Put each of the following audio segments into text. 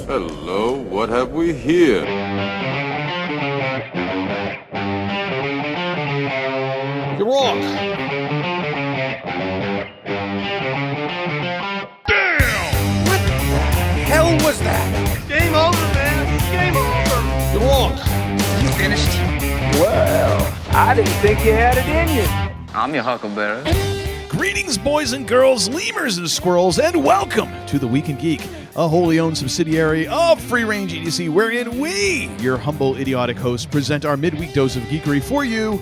Hello, what have we here? You're wrong. Damn! What the hell was that? Game over, man. Game over. You're wrong. You finished? Well, I didn't think you had it in you. I'm your huckleberry. Greetings, boys and girls, lemurs and squirrels, and welcome to the Week in Geek, a wholly owned subsidiary of Free Range Idiocy, wherein we, your humble, idiotic hosts, present our midweek dose of geekery for you,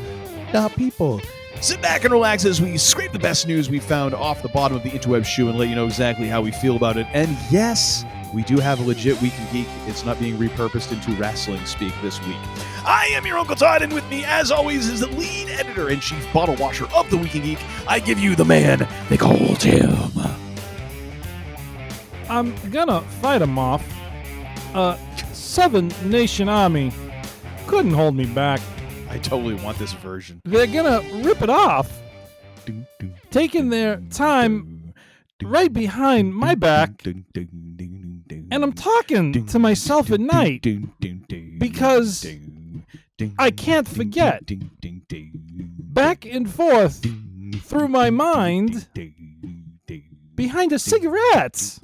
the people. Sit back and relax as we scrape the best news we found off the bottom of the interweb shoe and let you know exactly how we feel about it. And yes, we do have a legit Week in Geek. It's not being repurposed into wrestling speak this week. I am your Uncle Todd, and with me, as always, is the lead editor and chief bottle washer of the Week in Geek. I give you the man they call Tim. I'm gonna fight him off. Seven Nation Army couldn't hold me back. I totally want this version. They're gonna rip it off, taking their time right behind my back, and I'm talking to myself at night because I can't forget. Back and forth through my mind behind a cigarette.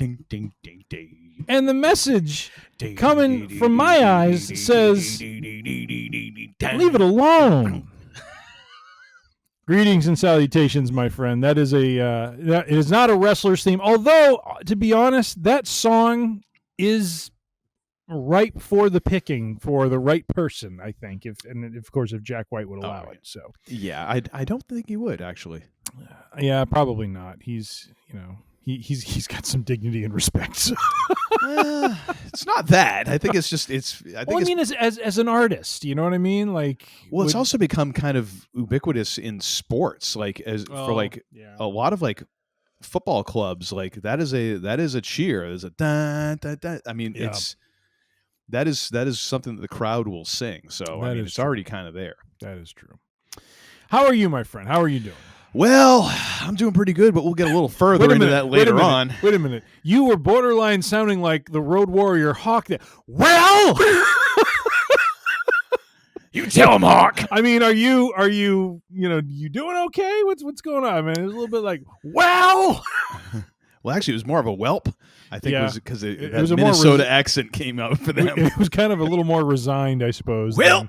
And the message coming from my eyes says, leave it alone. Greetings and salutations, my friend. That is that is not a wrestler's theme. Although, to be honest, that song is ripe for the picking for the right person, I think. If Jack White would allow it. So yeah, I don't think he would actually. Yeah, probably not. He's he's got some dignity and respect. So. It's not that. I think it's just as an artist, you know what I mean? Like, it's also become kind of ubiquitous in sports, like a lot of like football clubs. Like that is a cheer. There's a da, da, da. I mean, that is something that the crowd will sing. So I mean, it's already kind of there. That is true. How are you, my friend? How are you doing? Well, I'm doing pretty good, but we'll get a little further into that later on. Wait a minute. You were borderline sounding like the Road Warrior Hawk there. Well, you tell him, Hawk. I mean, are you you doing okay? What's going on, man? It was a little bit like, well. Well, actually, it was more of a whelp. I think it was because it that was a Minnesota accent came out for them. It was kind of a little more resigned, I suppose. Well.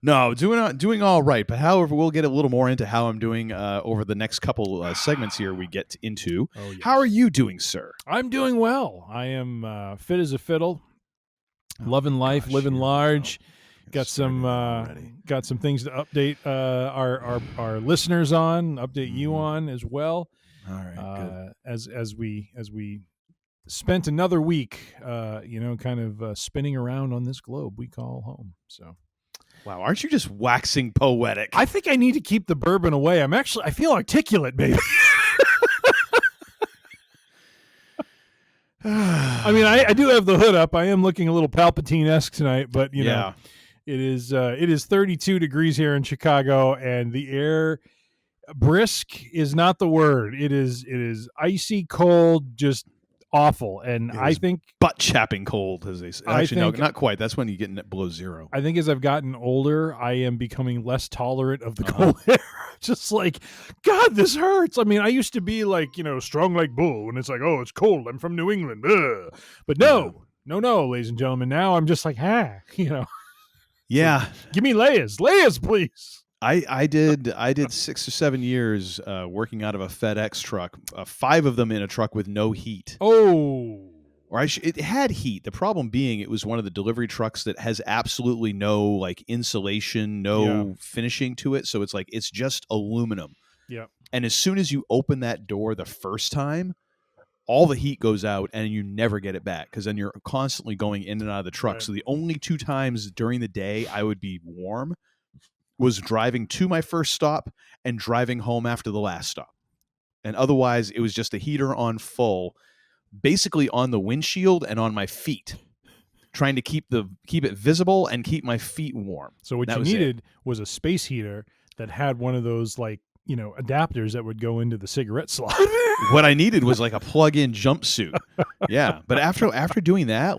No, doing all right. But however, we'll get a little more into how I'm doing over the next couple segments here we get into. Oh, yes. How are you doing, sir? I'm doing well. I am fit as a fiddle, loving life, living large. Got some things to update our listeners on, update you on as well. All right, good. As we spent another week, kind of spinning around on this globe we call home. So. Wow, aren't you just waxing poetic? I think I need to keep the bourbon away. I feel articulate, baby. I mean, I do have the hood up. I am looking a little Palpatine-esque tonight, but you know, it is 32 degrees here in Chicago, and the air brisk is not the word. It is icy cold, just awful. And I think butt-chapping cold, as they say. Actually, no, not quite. That's when you get below zero. I think as I've gotten older, I am becoming less tolerant of the cold air. Just like, God, this hurts. I mean, I used to be like, strong like bull when it's like, oh, it's cold. I'm from New England. Ugh. But no, ladies and gentlemen. Now I'm just like, Yeah. Give me layers, please. I did 6 or 7 years working out of a FedEx truck, 5 of them in a truck with no heat. Oh. Or it had heat. The problem being it was one of the delivery trucks that has absolutely no like insulation, no finishing to it. So it's just aluminum. Yeah. And as soon as you open that door the first time, all the heat goes out and you never get it back because then you're constantly going in and out of the truck. Right. So the only 2 times during the day I would be warm was driving to my first stop and driving home after the last stop. And otherwise, it was just a heater on full, basically on the windshield and on my feet, trying to keep it visible and keep my feet warm. So what you needed was a space heater that had one of those like adapters that would go into the cigarette slot. What I needed was like a plug-in jumpsuit. Yeah, but after doing that,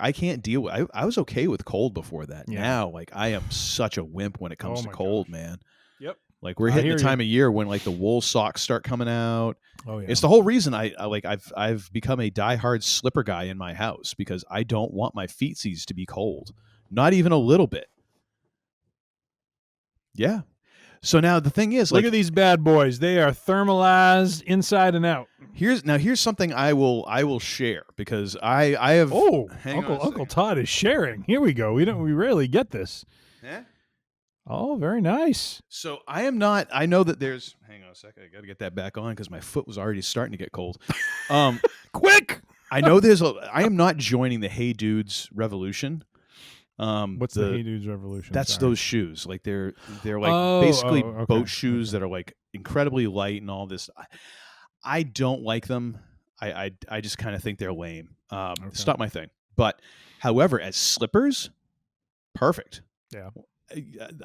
I can't deal with. I was okay with cold before that. Yeah. Now, I am such a wimp when it comes to cold, gosh. man. Yep. Like we're hitting the time of year when the wool socks start coming out. Oh yeah. It's the whole reason I've become a diehard slipper guy in my house because I don't want my feetsies to be cold, not even a little bit. Yeah. So now the thing is, look at these bad boys. They are thermalized inside and out. Here's something I will share because I have. Oh, Uncle Todd is sharing. Here we go. We rarely get this. Yeah. Oh, very nice. So I am not. I know that there's. Hang on a second. I got to get that back on because my foot was already starting to get cold. Quick! I know I am not joining the Hey Dudes revolution. What's the Hey Dudes revolution? That's Sorry. Those shoes. They're basically okay. boat shoes that are incredibly light and all this. I don't like them. I just kind of think they're lame. It's not my thing. But however, as slippers, perfect. Yeah.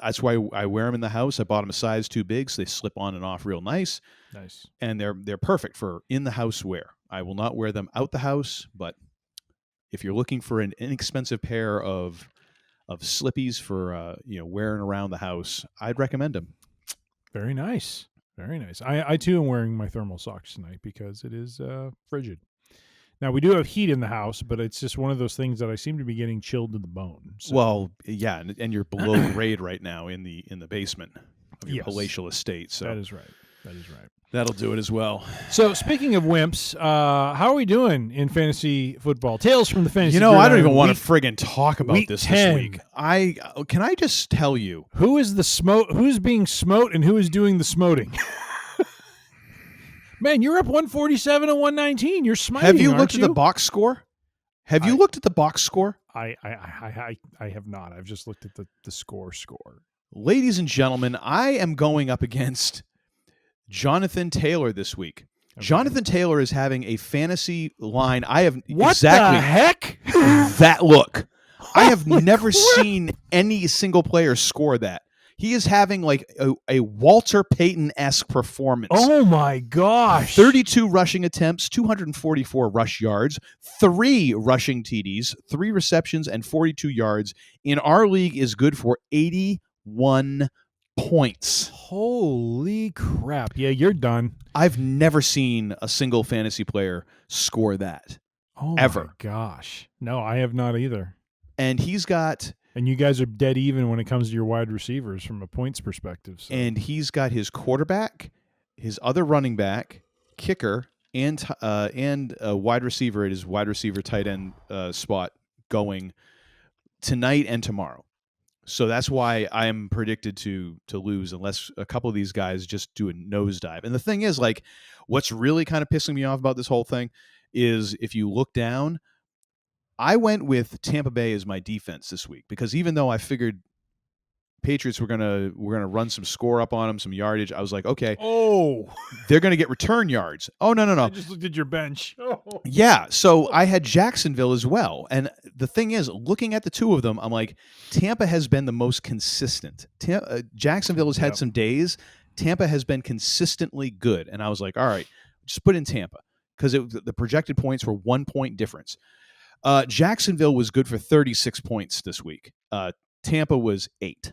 That's why I wear them in the house. I bought them a size too big, so they slip on and off real nice. Nice. And they're perfect for in the house wear. I will not wear them out the house, but if you're looking for an inexpensive pair of slippies for wearing around the house, I'd recommend them. Very nice. Very nice. I too am wearing my thermal socks tonight because it is frigid. Now, we do have heat in the house, but it's just one of those things that I seem to be getting chilled to the bone. So. Well, yeah, and you're below grade right now in the basement of your palatial estate. So that is right. That is right. That'll do it as well. So, speaking of wimps, how are we doing in fantasy football? Tales from the fantasy. I don't even want to friggin' talk about this 10. week. Can I just tell you who's being smote and who is doing the smoting? Man, you're up 147 and 119. You're smiting. Have you looked at the box score? Have you looked at the box score? I have not. I've just looked at the score. Ladies and gentlemen, I am going up against Jonathan Taylor this week. Okay. Jonathan Taylor is having a fantasy line. I have what the heck? That look. I have never seen any single player score that. He is having a Walter Payton-esque performance. Oh, my gosh. 32 rushing attempts, 244 rush yards, 3 rushing TDs, 3 receptions, and 42 yards. In our league is good for 81 points. Holy crap. Yeah, you're done. I've never seen a single fantasy player score that. Oh, ever. My gosh. No, I have not either. And he's got... And you guys are dead even when it comes to your wide receivers from a points perspective. So. And he's got his quarterback, his other running back, kicker, and a wide receiver at his wide receiver tight end spot going tonight and tomorrow. So that's why I am predicted to lose unless a couple of these guys just do a nosedive. And the thing is, what's really kind of pissing me off about this whole thing is if you look down, I went with Tampa Bay as my defense this week because even though I figured Patriots were gonna run some score up on them, some yardage, I was like, okay, they're gonna get return yards. Oh no! I just looked at your bench. Oh. Yeah, so I had Jacksonville as well, and the thing is, looking at the two of them, I'm like, Tampa has been the most consistent. Jacksonville has had some days. Tampa has been consistently good, and I was like, all right, just put in Tampa because the projected points were 1 point difference. Jacksonville was good for 36 points this week. Tampa was 8.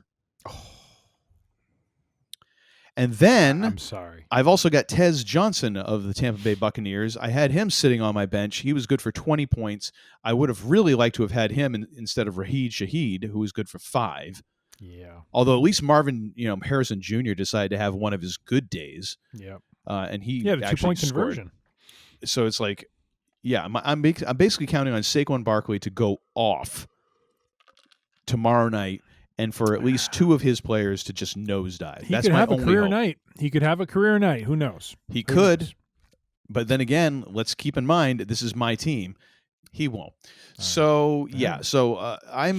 And then I'm sorry. I've also got Tez Johnson of the Tampa Bay Buccaneers. I had him sitting on my bench. He was good for 20 points. I would have really liked to have had him instead of Raheed Shaheed, who was good for 5. Yeah. Although at least Marvin, Harrison Jr. decided to have one of his good days. Yeah. And he had a actually 2-point conversion. So it's like, yeah, I'm basically counting on Saquon Barkley to go off tomorrow night, and for at least 2 of his players to just nosedive. He could have a career night. He could have a career night. Who knows? He could, but then again, let's keep in mind this is my team. He won't. So yeah. So I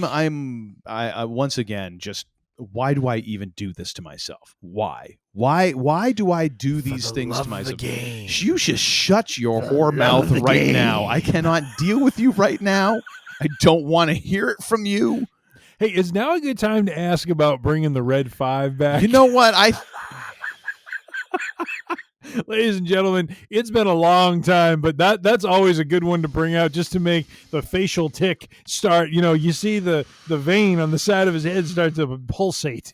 once again just. Why do I even do this to myself? Why? Why do I do these things to myself? You should shut your whore mouth right now. I cannot deal with you right now. I don't want to hear it from you. Hey, is now a good time to ask about bringing the Red 5 back? You know what? Ladies and gentlemen, it's been a long time, but that's always a good one to bring out just to make the facial tick start. You see the vein on the side of his head start to pulsate.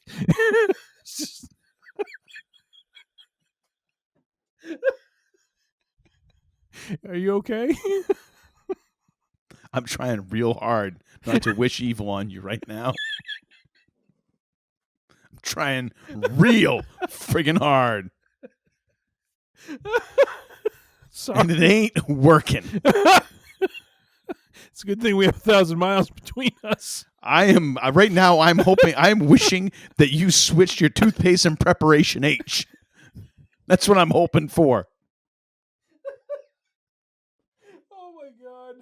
Are you okay? I'm trying real hard not to wish evil on you right now. I'm trying real friggin' hard. Sorry. And it ain't working. It's a good thing we have 1,000 miles between us. I am right now. I'm wishing that you switched your toothpaste in preparation H. That's what I'm hoping for. Oh my god.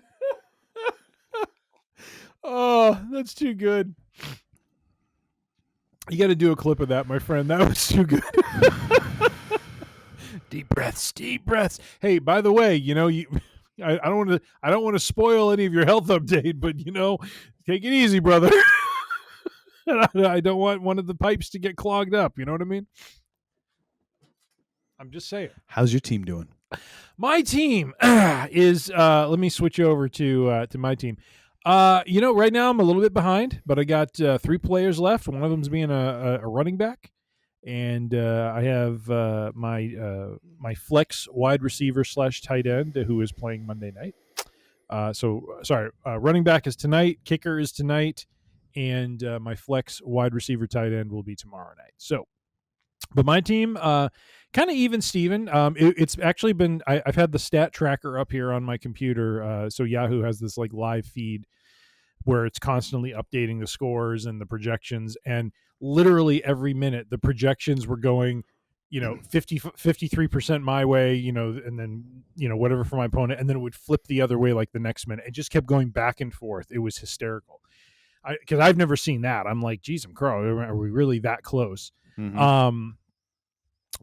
Oh, that's too good. You got to do a clip of that, my friend. That was too good. Deep breaths, deep breaths. Hey, by the way, I don't want to spoil any of your health update, but take it easy, brother. I don't want one of the pipes to get clogged up. You know what I mean? I'm just saying. How's your team doing? My team is. Let me switch over to my team. Right now I'm a little bit behind, but I got 3 players left. One of them's being a running back. And I have my flex wide receiver / tight end who is playing Monday night. Running back is tonight, kicker is tonight, and my flex wide receiver tight end will be tomorrow night. So, but my team, kind of even Steven. It's actually been, I've had the stat tracker up here on my computer. So Yahoo has this like live feed where it's constantly updating the scores and the projections, and literally every minute the projections were going 53% my way, and then whatever for my opponent, and then it would flip the other way like the next minute. It just kept going back and forth. It was hysterical because I've never seen that. I'm like, geez, I'm crow, are we really that close? Mm-hmm.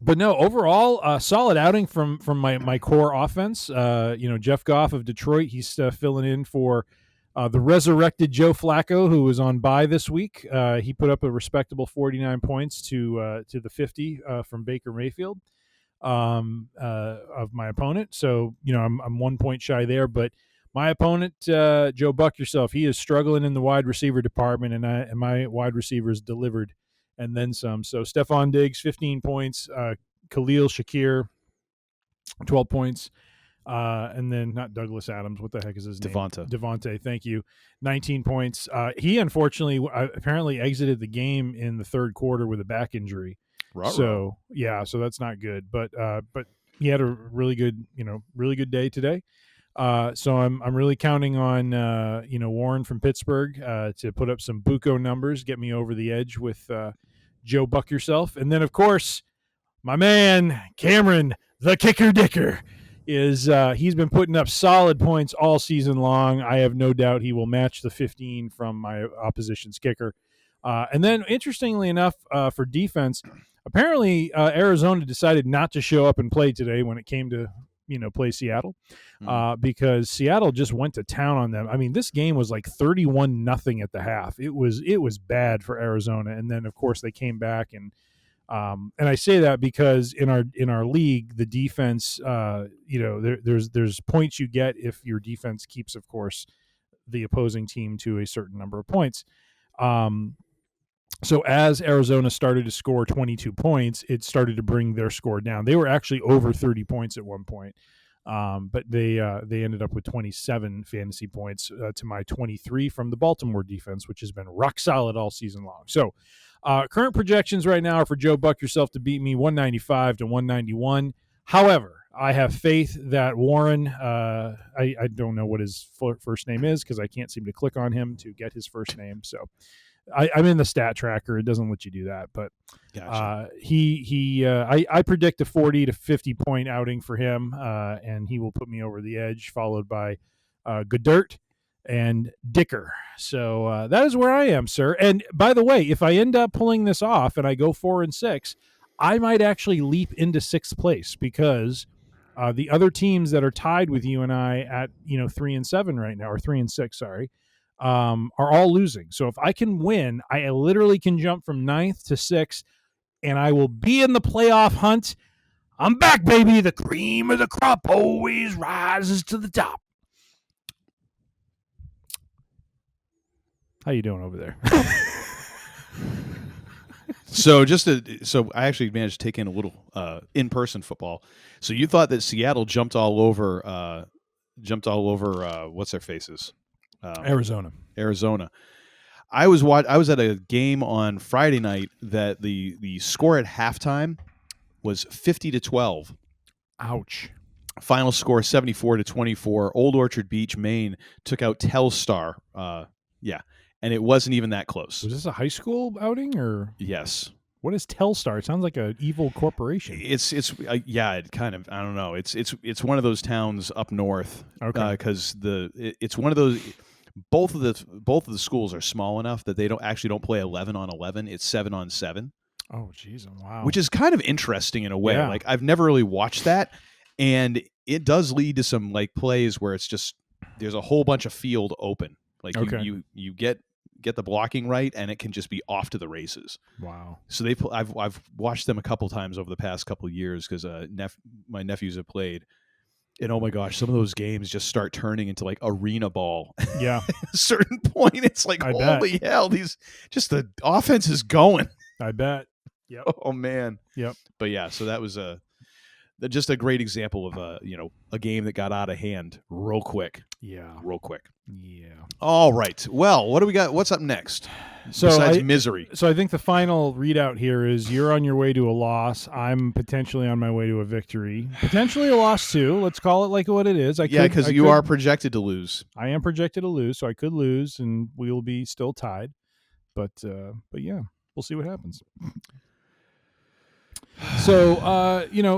But no, overall, solid outing from my core offense. Jeff Goff of Detroit, he's filling in for the resurrected Joe Flacco, who was on bye this week. He put up a respectable 49 points to the 50 from Baker Mayfield of my opponent. So, I'm 1 point shy there. But my opponent, Joe Buck yourself, he is struggling in the wide receiver department, and my wide receivers delivered and then some. So Stephon Diggs, 15 points. Khalil Shakir, 12 points. And then not Douglas Adams. What the heck is his name? Devontae. Thank you. 19 points. He unfortunately apparently exited the game in the third quarter with a back injury. So that's not good. But he had a really good day today. So I'm really counting on Warren from Pittsburgh to put up some buco numbers, get me over the edge with Joe Buck yourself, and then of course my man Cameron the Kicker Dicker is he's been putting up solid points all season long. I have no doubt he will match the 15 from my opposition's kicker. And then interestingly enough, for defense, apparently Arizona decided not to show up and play today when it came to play Seattle, because Seattle just went to town on them. I mean, this game was like 31-0 at the half. It was bad for Arizona, and then of course they came back and I say that because in our league, the defense, there's points you get if your defense keeps, of course, the opposing team to a certain number of points. So as Arizona started to score 22 points, it started to bring their score down. They were actually over 30 points at one point, but they ended up with 27 fantasy points to my 23 from the Baltimore defense, which has been rock solid all season long. So current projections right now are for Joe Buck yourself to beat me 195 to 191. However, I have faith that Warren, I don't know what his first name is because I can't seem to click on him to get his first name. So I'm in the stat tracker. It doesn't let you do that, but gotcha. I predict a 40 to 50 point outing for him, and he will put me over the edge, followed by Goodert and Dicker. So that is where I am, sir. And by the way, if I end up pulling this off and I go 4-6, I might actually leap into 6th place because the other teams that are tied with you and I at 3-7 right now, or 3-6, sorry, are all losing. So if I can win, I literally can jump from 9th to 6th, and I will be in the playoff hunt. I'm back, baby. The cream of the crop always rises to the top. How you doing over there? So I actually managed to take in a little in-person football. So you thought that Seattle jumped all over what's their faces? Arizona. I was at a game on Friday night that the score at halftime was 50-12. Ouch. Final score 74-24. Old Orchard Beach, Maine took out Telstar. And it wasn't even that close. Was this a high school outing or? Yes. What is Telstar? It sounds like an evil corporation. It's it kind of, I don't know. It's one of those towns up north. Okay. Because it's one of those. Both of the schools are small enough that they don't play 11-on-11. It's 7-on-7. Oh, geez, wow. Which is kind of interesting in a way. Yeah. Like I've never really watched that, and it does lead to some like plays where it's just there's a whole bunch of field open. Like you get the blocking right, and it can just be off to the races. Wow. So I've watched them a couple times over the past couple of years because my nephews have played. And oh my gosh, some of those games just start turning into like arena ball. Yeah. At a certain point, it's like, holy hell, the offense is going. I bet. Yep. Oh man. Yep. But yeah, so that was just a great example of a game that got out of hand real quick. Yeah. Real quick. Yeah. All right. Well, what do we got? What's up next? Besides misery. So I think the final readout here is you're on your way to a loss. I'm potentially on my way to a victory. Potentially a loss too. Let's call it like what it is. Because you are projected to lose. I am projected to lose, so I could lose and we will be still tied. But yeah, we'll see what happens. So,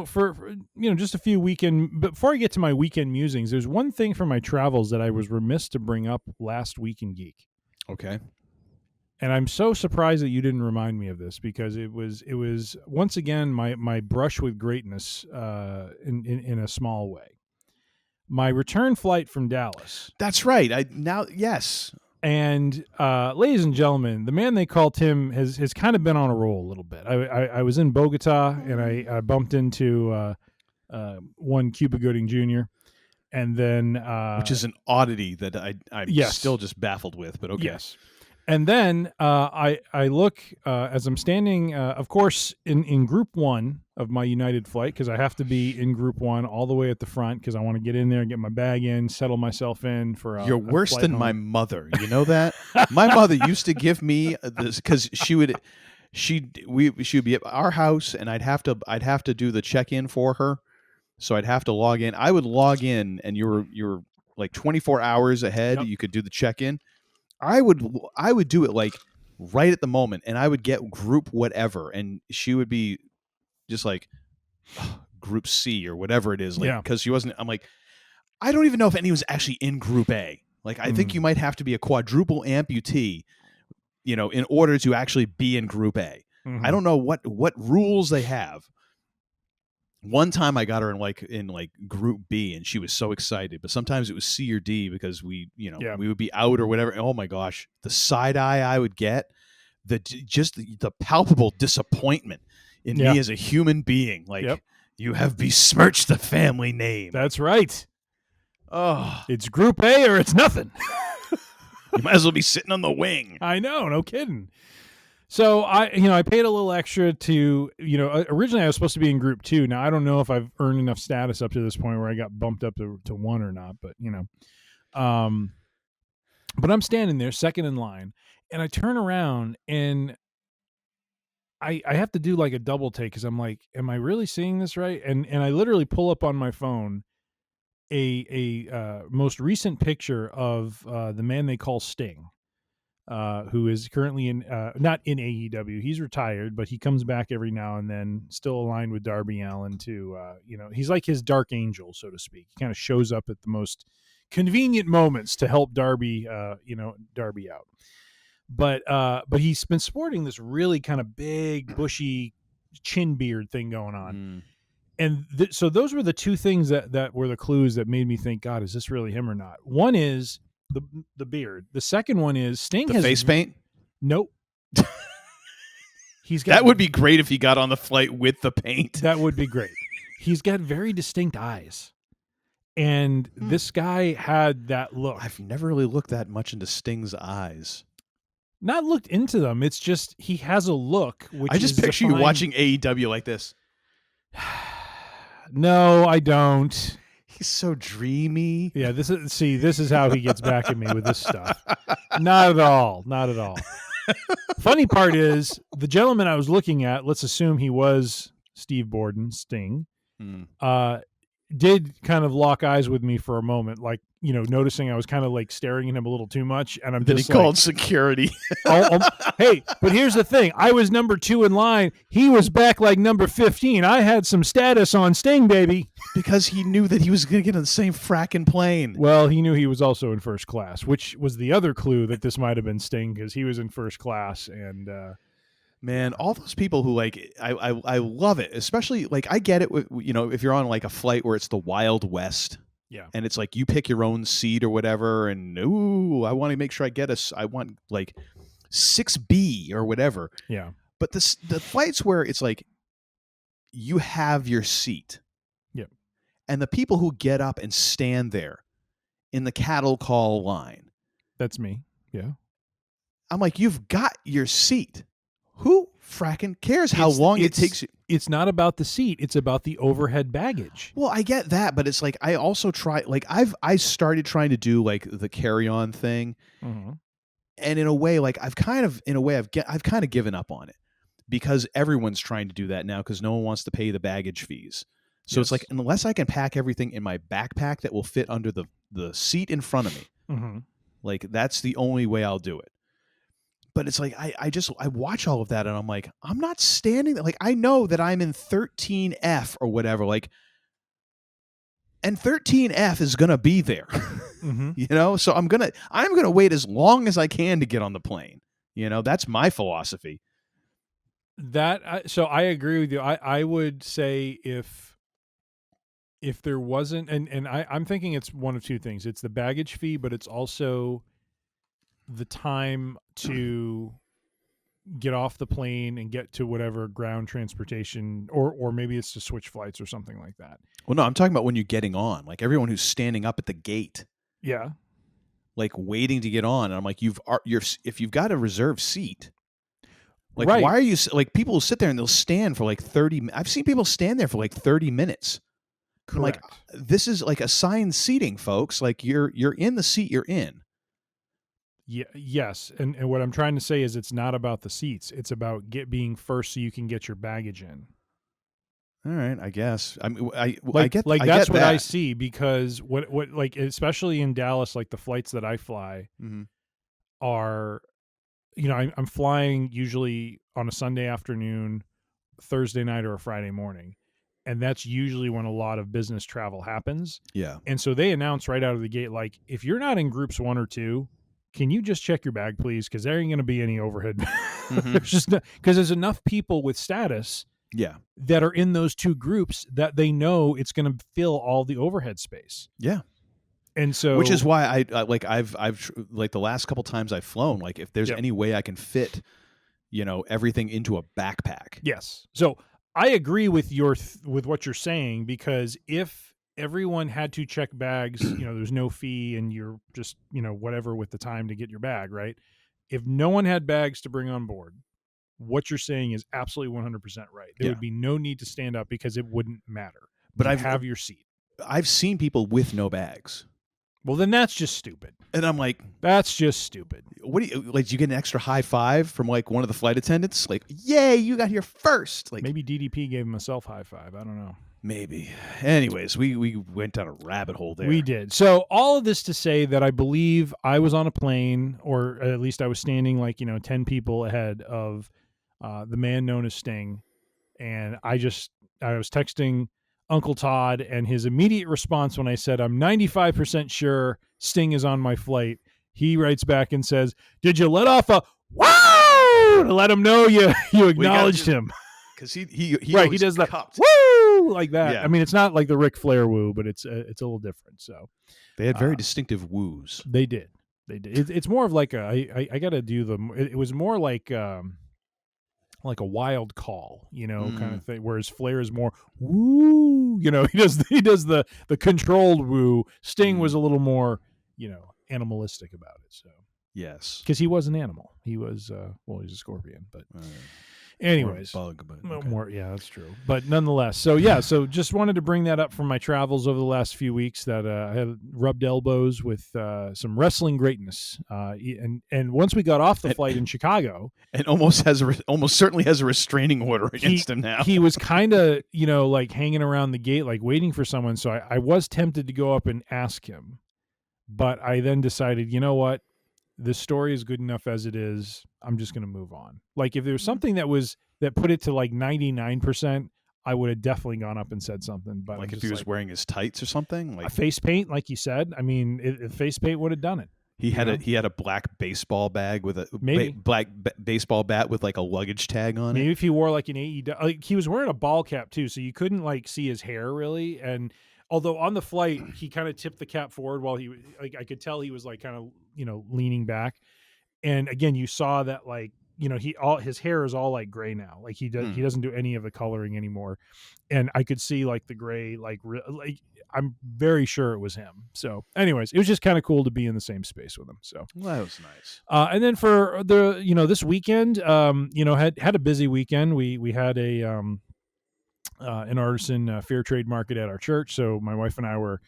for just a few weekend. Before I get to my weekend musings, there's one thing from my travels that I was remiss to bring up last week in Geek. Okay. And I'm so surprised that you didn't remind me of this because it was once again my brush with greatness in a small way. My return flight from Dallas. That's right. Yes. And ladies and gentlemen, the man they call Tim has kind of been on a roll a little bit. I was in Bogota and I bumped into one Cuba Gooding Jr. and then which is an oddity that I'm still just baffled with. But okay. Yes. And then I look as I'm standing, of course, in Group 1 of my United flight because I have to be in Group 1 all the way at the front because I want to get in there and get my bag in, settle myself in for You're worse than home. My mother. You know that? My mother used to give me this because she would be at our house and I'd have to do the check-in for her. So I'd have to log in. I would log in and you're like 24 hours ahead. Yep. You could do the check-in. I would do it like right at the moment, and I would get group whatever, and she would be just like group C or whatever it is, like because she wasn't. I'm like, I don't even know if anyone's actually in Group A. Like, I think you might have to be a quadruple amputee, in order to actually be in Group A. Mm-hmm. I don't know what rules they have. One time I got her in Group B and she was so excited, but sometimes it was C or D because we would be out or whatever. Oh my gosh, the side eye I would get, the palpable disappointment in me as a human being. Like, you have besmirched the family name. That's right. Oh, it's Group A or it's nothing. You might as well be sitting on the wing. I know, no kidding. So I paid a little extra to, originally I was supposed to be in Group 2. Now I don't know if I've earned enough status up to this point where I got bumped up to 1 or not, but but I'm standing there second in line and I turn around and I have to do like a double take because I'm like, am I really seeing this right? And I literally pull up on my phone a most recent picture of the man they call Sting. Who is currently not in AEW. He's retired, but he comes back every now and then, still aligned with Darby Allin to, he's like his dark angel, so to speak. He kind of shows up at the most convenient moments to help Darby, Darby out. But he's been sporting this really kind of big, bushy chin beard thing going on. And so those were the two things that were the clues that made me think, God, is this really him or not? One is the beard. The second one is Sting has face paint. Nope. He's got that would be great if he got on the flight with the paint. That would be great. he's got very distinct eyes. And this guy had that look. I've never really looked that much into Sting's eyes. Not looked into them. It's just he has a look. Which I just is picture you watching AEW like this. No, I don't. He's so dreamy. Yeah, this is how he gets back at me with this stuff. Not at all. Not at all. Funny part is the gentleman I was looking at, let's assume he was Steve Borden, Sting, did kind of lock eyes with me for a moment, like, noticing I was kind of like staring at him a little too much. And Then he called security. Hey, but here's the thing. I was number 2 in line. He was back like number 15. I had some status on Sting, baby. Because he knew that he was going to get on the same fracking plane. Well, he knew he was also in first class, which was the other clue that this might have been Sting, because he was in first class. And man, all those people who I love it, especially like I get it. If you're on like a flight where it's the Wild West, yeah, and it's like you pick your own seat or whatever, and I want to make sure I want like 6B or whatever. Yeah, but the flights where it's like you have your seat, yeah, and the people who get up and stand there in the cattle call line, that's me. Yeah, I'm like, you've got your seat. Who fracking cares how long it takes you? It's not about the seat. It's about the overhead baggage. Well, I get that, but it's like I also try. Like I started trying to do like the carry-on thing, and in a way, like I've kind of given up on it because everyone's trying to do that now because no one wants to pay the baggage fees. So It's like unless I can pack everything in my backpack that will fit under the seat in front of me, like that's the only way I'll do it. But it's like I watch all of that and I'm like, I'm not standing there. Like I know that I'm in 13F or whatever, like, and 13F is gonna be there. So I'm gonna wait as long as I can to get on the plane. That's my philosophy. So I agree with you. I would say if there wasn't, and I'm thinking it's one of two things. It's the baggage fee, but it's also the time to get off the plane and get to whatever ground transportation, or maybe it's to switch flights or something like that. Well, no, I'm talking about when you're getting on, like everyone who's standing up at the gate. Yeah. Like waiting to get on. And I'm like, if you've got a reserved seat, like right. Why are you like people will sit there and they'll stand for like 30. I've seen people stand there for like 30 minutes. Correct. Like this is like assigned seating, folks. Like you're in the seat you're in. Yeah. Yes. And what I'm trying to say is it's not about the seats. It's about being first so you can get your baggage in. All right, I guess. I mean, I get that's what that. I see, because what like especially in Dallas, like the flights that I fly are, I'm flying usually on a Sunday afternoon, Thursday night, or a Friday morning, and that's usually when a lot of business travel happens. Yeah, and so they announce right out of the gate, like, if you're not in groups 1 or 2, can you just check your bag, please? Because there ain't going to be any overhead. There's just because there's enough people with status. Yeah, that are in those 2 groups that they know it's going to fill all the overhead space. Yeah. And so, which is why I've like the last couple times I've flown, like if there's any way I can fit, everything into a backpack. Yes. So I agree with with what you're saying, because if everyone had to check bags, there's no fee and you're just, whatever with the time to get your bag, right? If no one had bags to bring on board, what you're saying is absolutely 100% right. There would be no need to stand up because it wouldn't matter. But I have your seat. I've seen people with no bags. Well, then that's just stupid. And I'm like, that's just stupid. What do you like? Do you get an extra high five from like one of the flight attendants? Like, yay, you got here first. Like maybe DDP gave him a self high five. I don't know. Maybe. Anyways, we went down a rabbit hole there. We did. So all of this to say that I believe I was on a plane, or at least I was standing like 10 people ahead of the man known as Sting, and I was texting Uncle Todd, and his immediate response when I said, I'm 95% sure Sting is on my flight, he writes back and says, did you let off a wow to let him know you acknowledged him? Because he right, he does that woo like that. Yeah. I mean, it's not like the Ric Flair woo, but it's a little different. So they had very distinctive woos. They did. It's more of like I got to do it was more like like a wild call, kind of thing. Whereas Flair is more woo, he does the controlled woo. Sting was a little more, animalistic about it. So yes, because he was an animal. He was he's a scorpion, but. Anyways, bug, but okay. More, yeah, that's true. But nonetheless, so just wanted to bring that up from my travels over the last few weeks. That I had rubbed elbows with some wrestling greatness, and once we got off the flight in Chicago, and almost certainly has a restraining order against him now. He was kind of like hanging around the gate, like waiting for someone. So I was tempted to go up and ask him, but I then decided, you know what? This story is good enough as it is. I'm just going to move on. Like if there was something that put it to like 99%, I would have definitely gone up and said something. But like if he was wearing his tights or something, like face paint, like you said. I mean, face paint would have done it. He had a black baseball bag with a black baseball bat with like a luggage tag on it. Maybe if he wore like an AEW, like he was wearing a ball cap too, so you couldn't like see his hair really. And although on the flight he kind of tipped the cap forward while he like I could tell he was like kind of leaning back. And again, you saw that like his hair is all like gray now. Like he doesn't do any of the coloring anymore. And I could see like the gray like I'm very sure it was him. So anyways, it was just kind of cool to be in the same space with him. So that was nice. And then for the this weekend, had a busy weekend. We had an artisan fair trade market at our church. So my wife and I were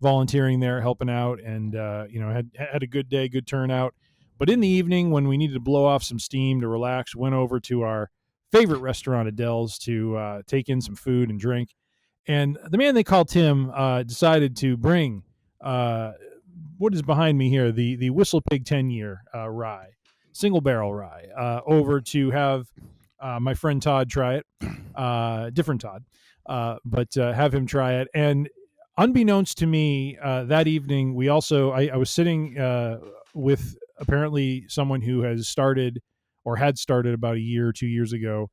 volunteering there, helping out, and had a good day, good turnout. But in the evening, when we needed to blow off some steam to relax, went over to our favorite restaurant, Adele's, to take in some food and drink. And the man they call Tim decided to bring what is behind me here, the Whistle Pig 10-year rye, single barrel rye, over to have my friend Todd try it, different Todd, but have him try it. And unbeknownst to me, that evening, we also, I was sitting with apparently someone who has started or had started about a year or 2 years ago,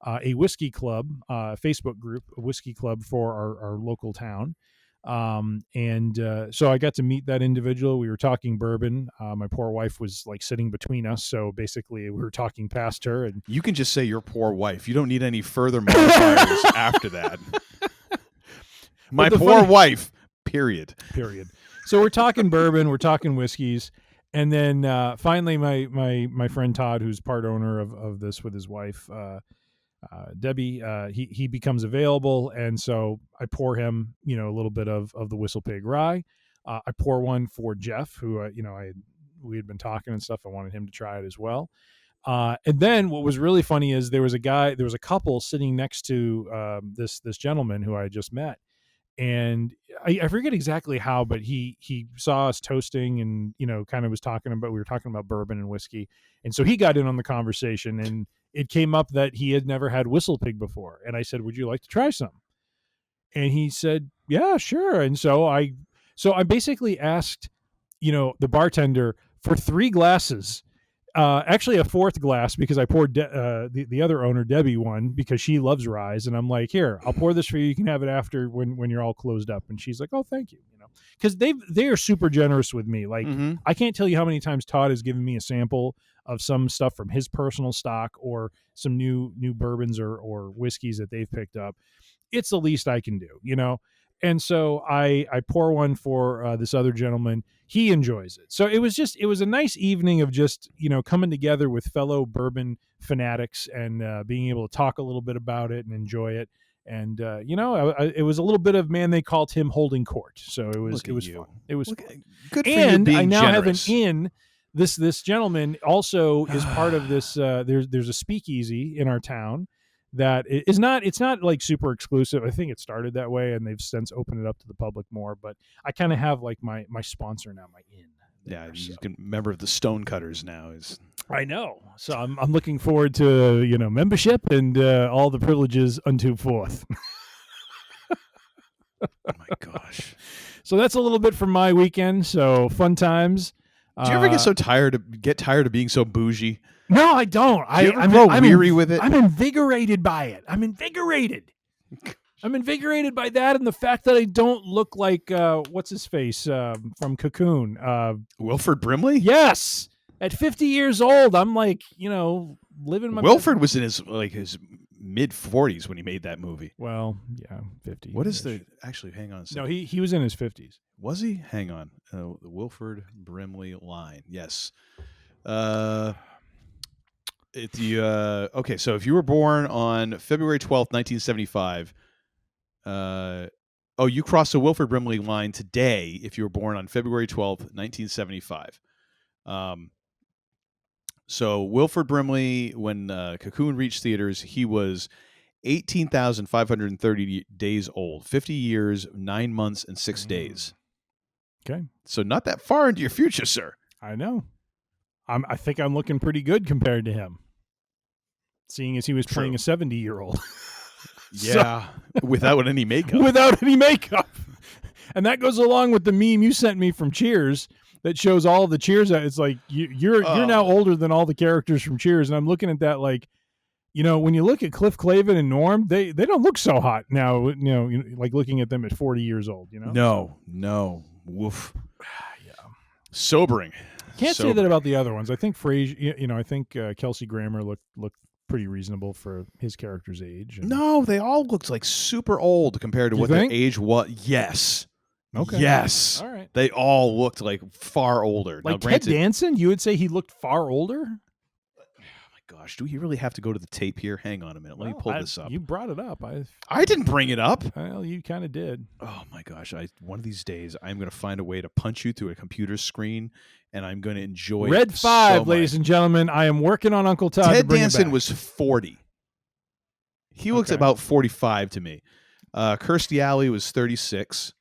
a whiskey club, Facebook group, a whiskey club for our local town. So I got to meet that individual. We were talking bourbon. My poor wife was like sitting between us. So basically we were talking past her, and you can just say your poor wife. You don't need any further modifiers after that. My poor wife, period. So we're talking bourbon, we're talking whiskeys. And then finally my friend Todd, who's part owner of this with his wife, Debbie, he becomes available, and so I pour him, a little bit of the Whistle Pig rye. I pour one for Jeff, who we had been talking and stuff. I wanted him to try it as well. And then what was really funny is there was a couple sitting next to this gentleman who I had just met, and I forget exactly how, but he saw us toasting and kind of was we were talking about bourbon and whiskey, and so he got in on the conversation, and it came up that he had never had Whistle Pig before. And I said, would you like to try some? And he said, yeah, sure. And so I basically asked, the bartender for 3 glasses, actually a 4th glass, because I poured the other owner, Debbie, one because she loves rye. And I'm like, here, I'll pour this for you. You can have it after when you're all closed up. And she's like, oh, thank you. Because they are super generous with me. Like, I can't tell you how many times Todd has given me a sample of some stuff from his personal stock or some new bourbons or whiskeys that they've picked up. It's the least I can do, And so I pour one for this other gentleman. He enjoys it. So it was a nice evening of just, coming together with fellow bourbon fanatics and being able to talk a little bit about it and enjoy it. And, it was a little bit of they called him holding court. So it was fun. It was fun. Good for you being I now generous. have an inn. This gentleman also is part of this. There's a speakeasy in our town that is not. It's not like super exclusive. I think it started that way, and they've since opened it up to the public more. But I kind of have like my sponsor now, my inn. Yeah, you can member of the Stonecutters now. I know. So I'm looking forward to membership and all the privileges unto forth. Oh my gosh! So that's a little bit from my weekend. So fun times. Do you ever get tired of being so bougie? No, I don't. I'm weary with it. I'm invigorated by it. I'm invigorated by that and the fact that I don't look like what's his face from Cocoon. Wilford Brimley? Yes. At 50 years old, I'm like, living my Wilford was in his mid 40s when he made that movie. Well, yeah, 50. What is actually? Hang on a second. No, he was in his 50s. Was he? Hang on. The Wilford Brimley line. Yes. Okay, so if you were born on February 12th, 1975, you crossed the Wilford Brimley line today if you were born on February 12th, 1975. So Wilford Brimley, when Cocoon reached theaters, he was 18,530 days old, 50 years, 9 months, and 6 days. Okay. So not that far into your future, sir. I know. I think I'm looking pretty good compared to him, seeing as he was playing a 70-year-old. Yeah, without any makeup. Without any makeup. And that goes along with the meme you sent me from Cheers that shows all of the Cheers. It's like you're now older than all the characters from Cheers, and I'm looking at that like, when you look at Cliff Clavin and Norm, they don't look so hot now. Like looking at them at 40 years old. No, woof. Yeah, sobering. Can't say that about the other ones. I think Frasier. I think Kelsey Grammer looked pretty reasonable for his character's age. No, they all looked like super old compared to what their age was. Yes. Okay. Yes. All right. They all looked like far older. Like now, Ted Danson, you would say he looked far older? Oh my gosh, do we really have to go to the tape here? Hang on a minute. Let me pull this up. You brought it up. I didn't bring it up. Well, you kind of did. Oh my gosh, one of these days I'm going to find a way to punch you through a computer screen, and I'm going to enjoy Red 5, ladies and gentlemen. I am working on Uncle Todd. Ted Danson was 40. He looked about 45 to me. Kirstie Alley was 36.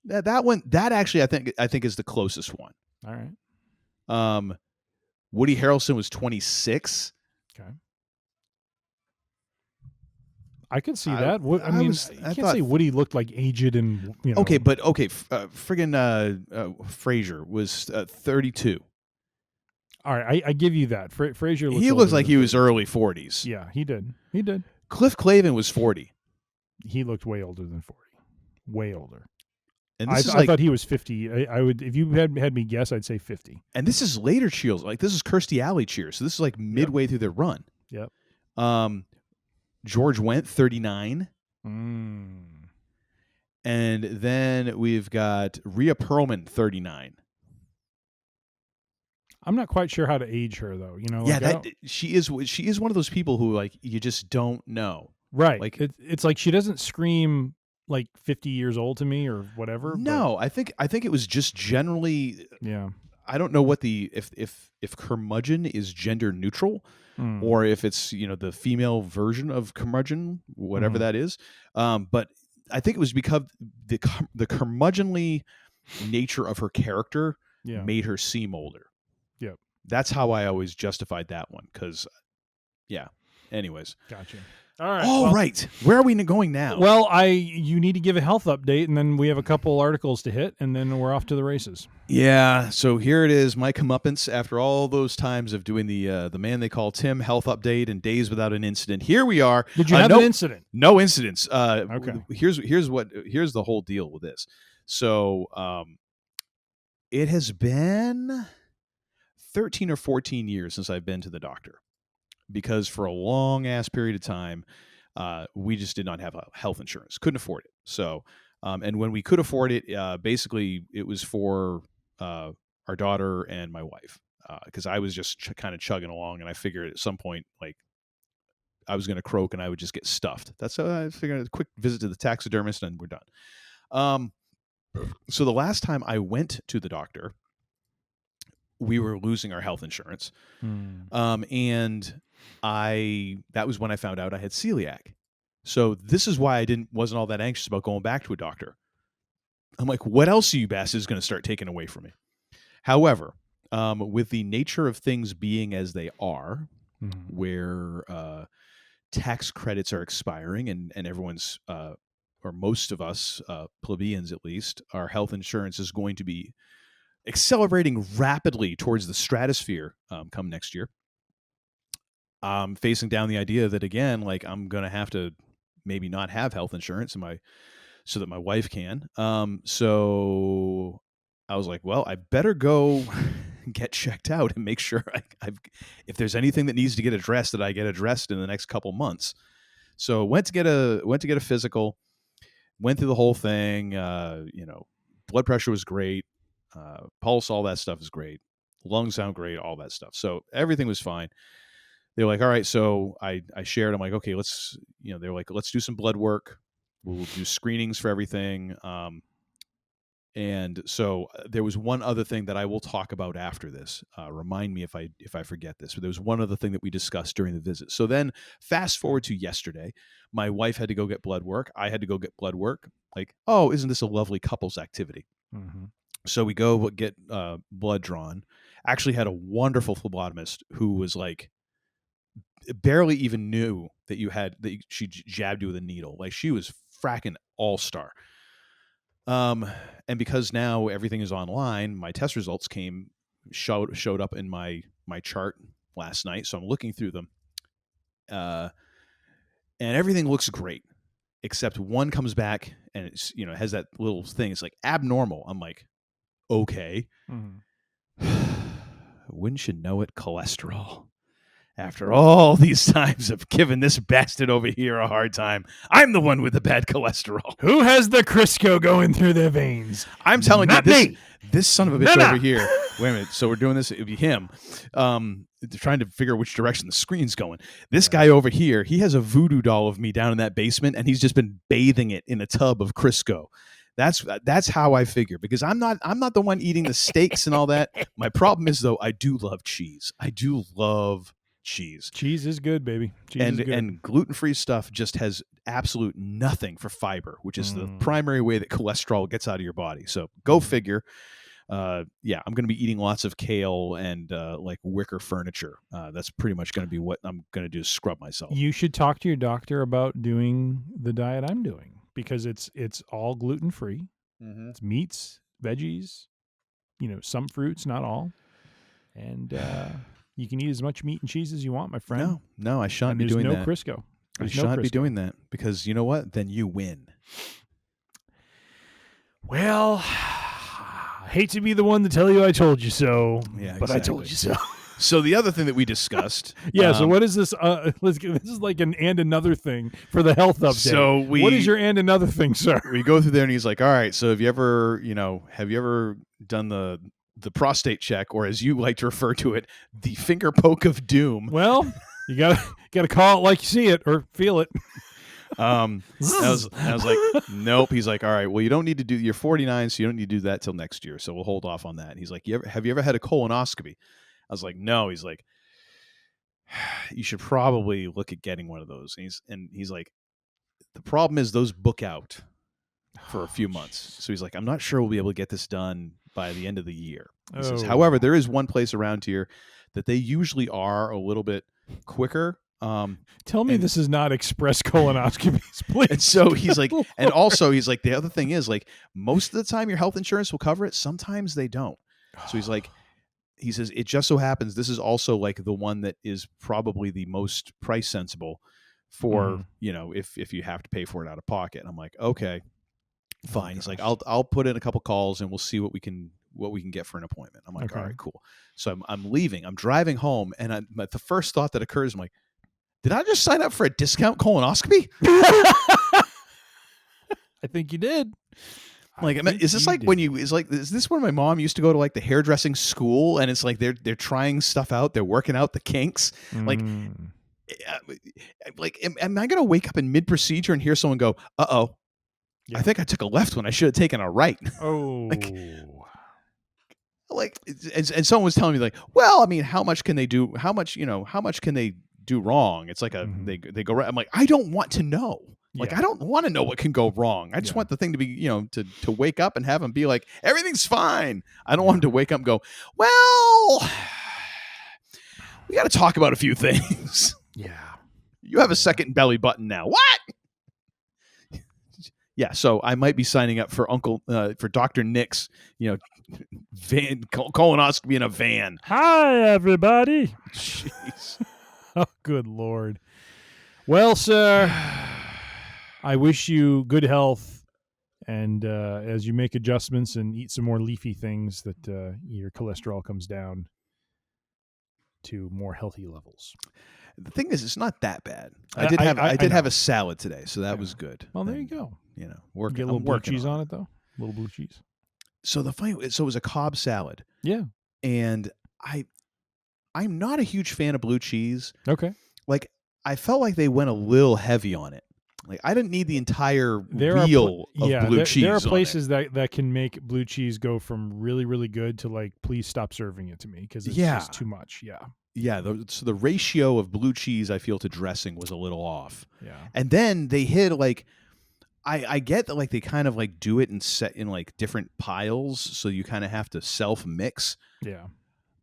That actually I think is the closest one. All right. Woody Harrelson was 26. Okay. I could see that. I can't say Woody looked like aged and Okay, but friggin' Frasier was 32. All right, I give you that. Frasier looked. He looked like he was early 40s. Yeah, he did. Cliff Clavin was 40. He looked way older than 40. Way older. And I thought he was 50. I would, if you had me guess, I'd say 50. And this is later Cheers. Like this is Kirstie Alley Cheers. So this is like midway through their run. Yep. George Wendt, 39. And then we've got Rhea Perlman, 39. I'm not quite sure how to age her though. She is one of those people who like you just don't know. Right. Like it's like she doesn't scream like 50 years old to me or whatever. No, I think it was just generally. Yeah. I don't know what if curmudgeon is gender neutral, or if it's the female version of curmudgeon, whatever that is. But I think it was because the curmudgeonly nature of her character made her seem older. Yep. That's how I always justified that one. Because, anyways. Gotcha. All right. All right. Where are we going now? Well, you need to give a health update, and then we have a couple articles to hit, and then we're off to the races. Yeah. So here it is, my comeuppance after all those times of doing the man they call Tim health update and days without an incident. Here we are. Did you have an incident? No incidents. Okay. Here's the whole deal with this. So it has been 13 or 14 years since I've been to the doctor. Because for a long ass period of time, we just did not have health insurance, couldn't afford it. So, and when we could afford it, basically it was for our daughter and my wife, because I was just kind of chugging along, and I figured at some point, like, I was going to croak and I would just get stuffed. That's how I figured. A quick visit to the taxidermist and we're done. So the last time I went to the doctor, we were losing our health insurance, and that was when I found out I had celiac. So this is why I wasn't all that anxious about going back to a doctor. I'm like, what else are you bastards going to start taking away from me? However, with the nature of things being as they are, where tax credits are expiring and everyone's, or most of us, plebeians at least, our health insurance is going to be accelerating rapidly towards the stratosphere come next year. I'm facing down the idea that, again, like, I'm going to have to maybe not have health insurance so that my wife can. So I was like, well, I better go get checked out and make sure if there's anything that needs to get addressed, that I get addressed in the next couple months. So went to get a physical, went through the whole thing. Blood pressure was great. Pulse, all that stuff is great. Lungs sound great, all that stuff. So everything was fine. They were like, all right. So I shared. I'm like, okay, they're like, let's do some blood work. We'll do screenings for everything. And so there was one other thing that I will talk about after this. Remind me if I forget this. But there was one other thing that we discussed during the visit. So then fast forward to yesterday, my wife had to go get blood work. I had to go get blood work. Like, oh, isn't this a lovely couples activity? Mm-hmm. So we go get blood drawn. Actually had a wonderful phlebotomist who was like, barely even knew that she jabbed you with a needle. Like, she was fracking all-star. And because now everything is online, my test results showed up in my chart last night. So I'm looking through them. And everything looks great, except one comes back and it's, it has that little thing. It's like abnormal. I'm like, okay. Mm-hmm. Wouldn't you know it, cholesterol. After all these times of giving this bastard over here a hard time, I'm the one with the bad cholesterol. Who has the Crisco going through their veins? I'm telling Not you, me. This son of a bitch over here. Wait a minute. So we're doing this. It'd be him. Trying to figure out which direction the screen's going. This guy over here, he has a voodoo doll of me down in that basement, and he's just been bathing it in a tub of Crisco. That's how I figure, because I'm not the one eating the steaks and all that. My problem is, though, I do love cheese. I do love cheese. Cheese is good, baby. Cheese is good. And gluten-free stuff just has absolute nothing for fiber, which is the primary way that cholesterol gets out of your body. So go figure. I'm going to be eating lots of kale and like wicker furniture. That's pretty much going to be what I'm going to do, is scrub myself. You should talk to your doctor about doing the diet I'm doing, because it's all gluten-free. Mm-hmm. It's meats, veggies, some fruits, not all. And you can eat as much meat and cheese as you want, my friend. No, I shan't be doing that. There's no Crisco. I shan't be doing that, because you know what? Then you win. Well, I hate to be the one to tell you I told you so, but I told you so. So the other thing that we discussed. So what is this? This is like an and another thing for the health update. So what is your and another thing, sir? We go through there and he's like, all right, so have you ever done the prostate check, or as you like to refer to it, the finger poke of doom? Well, you gotta call it like you see it or feel it. I was like, nope. He's like, all right, well, you don't need to do. You're 49, so you don't need to do that till next year. So we'll hold off on that. And he's like, have you ever had a colonoscopy? I was like, no. He's like, you should probably look at getting one of those. And he's like, the problem is those book out for a few months. So he's like, I'm not sure we'll be able to get this done by the end of the year. He says, however, there is one place around here that they usually are a little bit quicker. Tell me this is not express colonoscopies, please. And so he's like, and also he's like, the other thing is, like, most of the time your health insurance will cover it. Sometimes they don't. So he's like, he says, it just so happens this is also like the one that is probably the most price sensible for, if you have to pay for it out of pocket. And I'm like, okay, fine. He's like, I'll put in a couple calls and we'll see what we can get for an appointment. I'm like, all right, cool. So I'm leaving. I'm driving home, and the first thought that occurs, I'm like, did I just sign up for a discount colonoscopy? I think you did. Like, is this like when is this when my mom used to go to like the hairdressing school, and it's like they're trying stuff out, they're working out the kinks? Like, am I going to wake up in mid-procedure and hear someone go, uh-oh, I think I took a left when I should have taken a right? Oh. And someone was telling me, like, well, I mean, how much can they do? How much can they do wrong? It's like they go right. I'm like, I don't want to know. Like, I don't want to know what can go wrong. I just want the thing to be, to wake up and have them be like, everything's fine. I don't want them to wake up and go, well, we got to talk about a few things. Yeah. You have a second belly button now. What? Yeah. So I might be signing up for for Dr. Nick's, van colonoscopy in a van. Hi, everybody. Jeez. Oh, good Lord. Well, sir, I wish you good health And as you make adjustments and eat some more leafy things, that your cholesterol comes down to more healthy levels. The thing is, it's not that bad. I did have a salad today, so that was good. Well, there you go. You know, Get a little blue cheese on it, though. A little blue cheese. So it was a Cobb salad. Yeah. And I'm not a huge fan of blue cheese. Okay. Like, I felt like they went a little heavy on it. Like, I didn't need the entire reel of blue cheese. There are places that can make blue cheese go from really, really good to like, please stop serving it to me because it's just too much. Yeah. Yeah. So the ratio of blue cheese, I feel, to dressing was a little off. Yeah. And then they hit like, I get that like they kind of like do it and set in like different piles, so you kind of have to self mix. Yeah.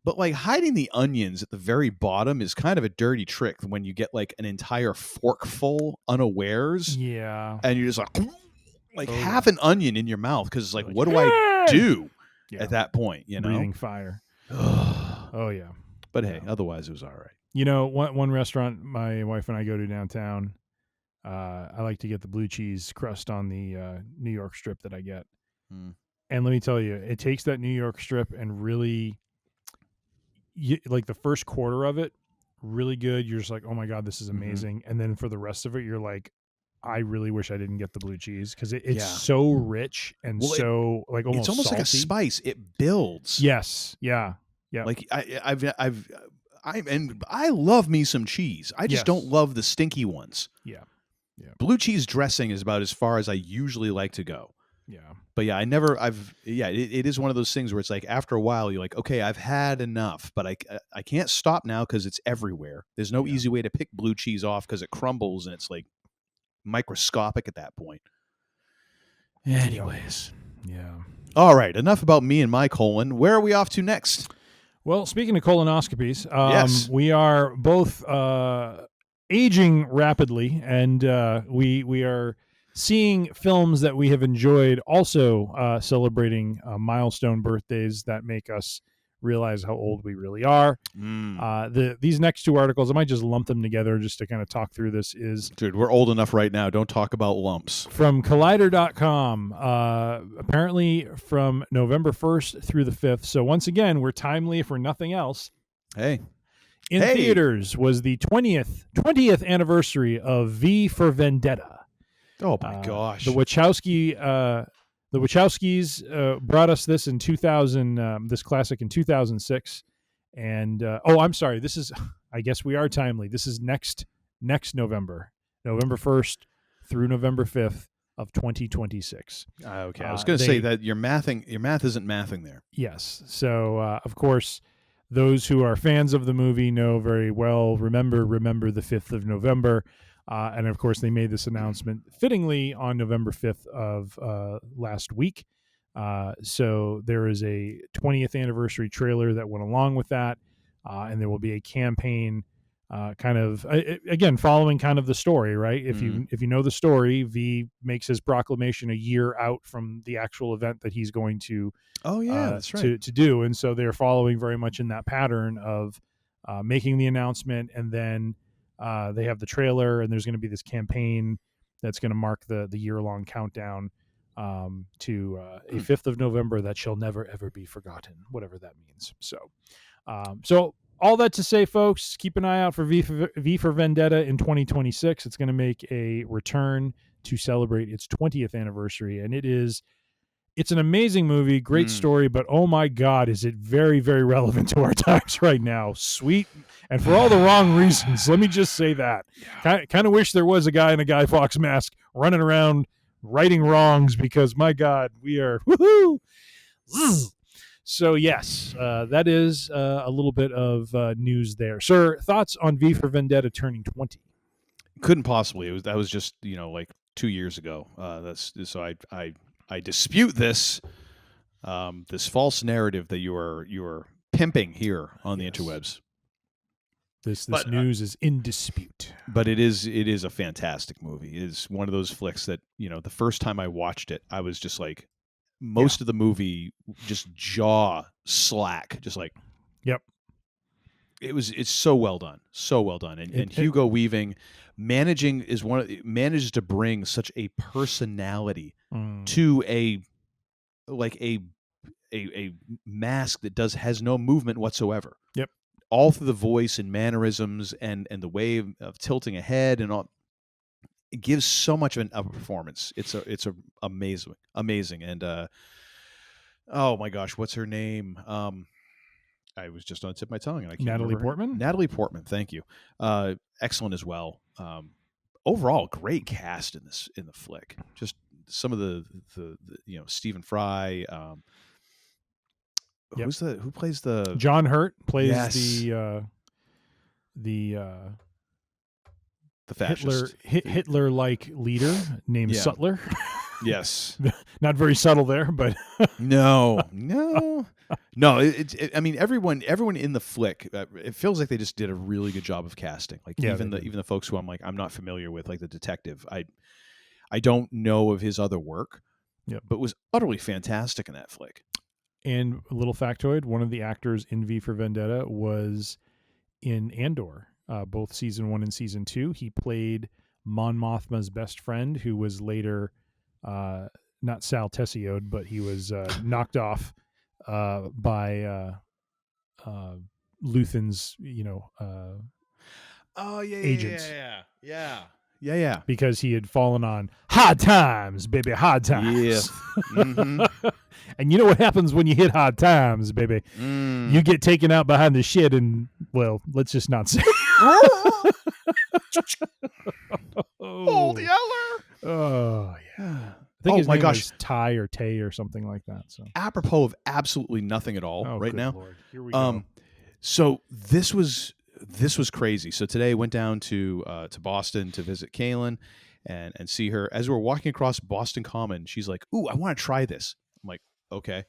But like hiding the onions at the very bottom is kind of a dirty trick when you get like an entire forkful unawares. Yeah. And you're just like half an onion in your mouth because it's like, what do I do at that point? You know, breathing fire. Oh yeah. But hey, otherwise it was all right. You know, one restaurant my wife and I go to downtown. I like to get the blue cheese crust on the New York strip that I get. Mm. And let me tell you, it takes that New York strip and really, like the first quarter of it, really good. You're just like, oh my God, this is amazing. And then for the rest of it, you're like, I really wish I didn't get the blue cheese because it's so rich and so like almost it's almost salty. like a spice. It builds. Yes. Yeah. Yeah. Like I love me some cheese. I just don't love the stinky ones. Yeah. Yeah. Blue cheese dressing is about as far as I usually like to go. Yeah. But yeah, it is one of those things where it's like after a while you're like, okay, I've had enough, but I can't stop now because it's everywhere. There's no easy way to pick blue cheese off because it crumbles and it's like microscopic at that point. Anyways. Yeah. All right, enough about me and my colon. Where are we off to next? Well, speaking of colonoscopies, yes. We are both aging rapidly, and we are seeing films that we have enjoyed also celebrating milestone birthdays that make us realize how old we really are. These next two articles, I might just lump them together just to kind of talk through this. Dude, we're old enough right now. Don't talk about lumps. From Collider.com, apparently from November 1st through the 5th. So once again, we're timely for nothing else. Hey. In theaters was the 20th anniversary of V for Vendetta. Oh my gosh! The Wachowskis brought us this in 2000. This classic in 2006, and I'm sorry. This is, I guess we are timely. This is next November 1st through November 5th of 2026. Okay, I was going to say that your math isn't mathing there. Yes. So of course, those who are fans of the movie know very well. Remember the 5th of November. And of course, they made this announcement fittingly on November 5th of last week. So there is a 20th anniversary trailer that went along with that. And there will be a campaign again, following kind of the story, right? If you know the story, V makes his proclamation a year out from the actual event that he's going to that's right. to do. And so they're following very much in that pattern of making the announcement, and then they have the trailer, and there's going to be this campaign that's going to mark the year-long countdown to a 5th of November that shall never, ever be forgotten, whatever that means. So all that to say, folks, keep an eye out for V for Vendetta in 2026. It's going to make a return to celebrate its 20th anniversary, and it's an amazing movie, great story, but oh my God, is it very, very relevant to our times right now. Sweet, and for all the wrong reasons. Let me just say that. Kind of wish there was a guy in a Guy Fawkes mask running around righting wrongs, because my God, we are woohoo. So yes, that is a little bit of news there. Sir, thoughts on V for Vendetta turning 20? Couldn't possibly. That was just like 2 years ago. I dispute this false narrative that you are pimping here on the interwebs. This news is in dispute. But it is a fantastic movie. It is one of those flicks that, the first time I watched it, I was just like, of the movie just jaw slack, just like, yep. It's so well done, and Hugo Weaving manages to bring such a personality to a mask that has no movement whatsoever. Yep. All through the voice and mannerisms and the way of tilting a head and all, it gives so much of a performance. It's amazing, and oh my gosh, what's her name? I was just on the tip of my tongue, and I can't Natalie remember her. Portman. Natalie Portman, thank you. Excellent as well. Overall, great cast in the flick. Just some of the Stephen Fry. Who plays the John Hurt plays the fascist Hitler-like leader named Sutler. Yes, not very subtle there, but no. I mean, everyone in the flick. It feels like they just did a really good job of casting. Like even the folks who I'm not familiar with, like the detective. I don't know of his other work, but was utterly fantastic in that flick. And a little factoid: one of the actors in V for Vendetta was in Andor, both season 1 and season 2. He played Mon Mothma's best friend, who was later not Sal Tessiode, but he was knocked off by Luthen's, agents. Yeah. Because he had fallen on hard times, baby, hard times. Yeah. Mm-hmm. And you know what happens when you hit hard times, baby? You get taken out behind the shit, and, well, let's just not say. Old Yeller. Oh, yeah. I think his my name gosh. was Ty or Tay or something like that. So, Apropos of absolutely nothing at all right good now. Lord. Here we go. So this was crazy. So today I went down to Boston to visit Kaylin and see her. As we're walking across Boston Common, she's like, "Ooh, I want to try this." I'm like, "Okay."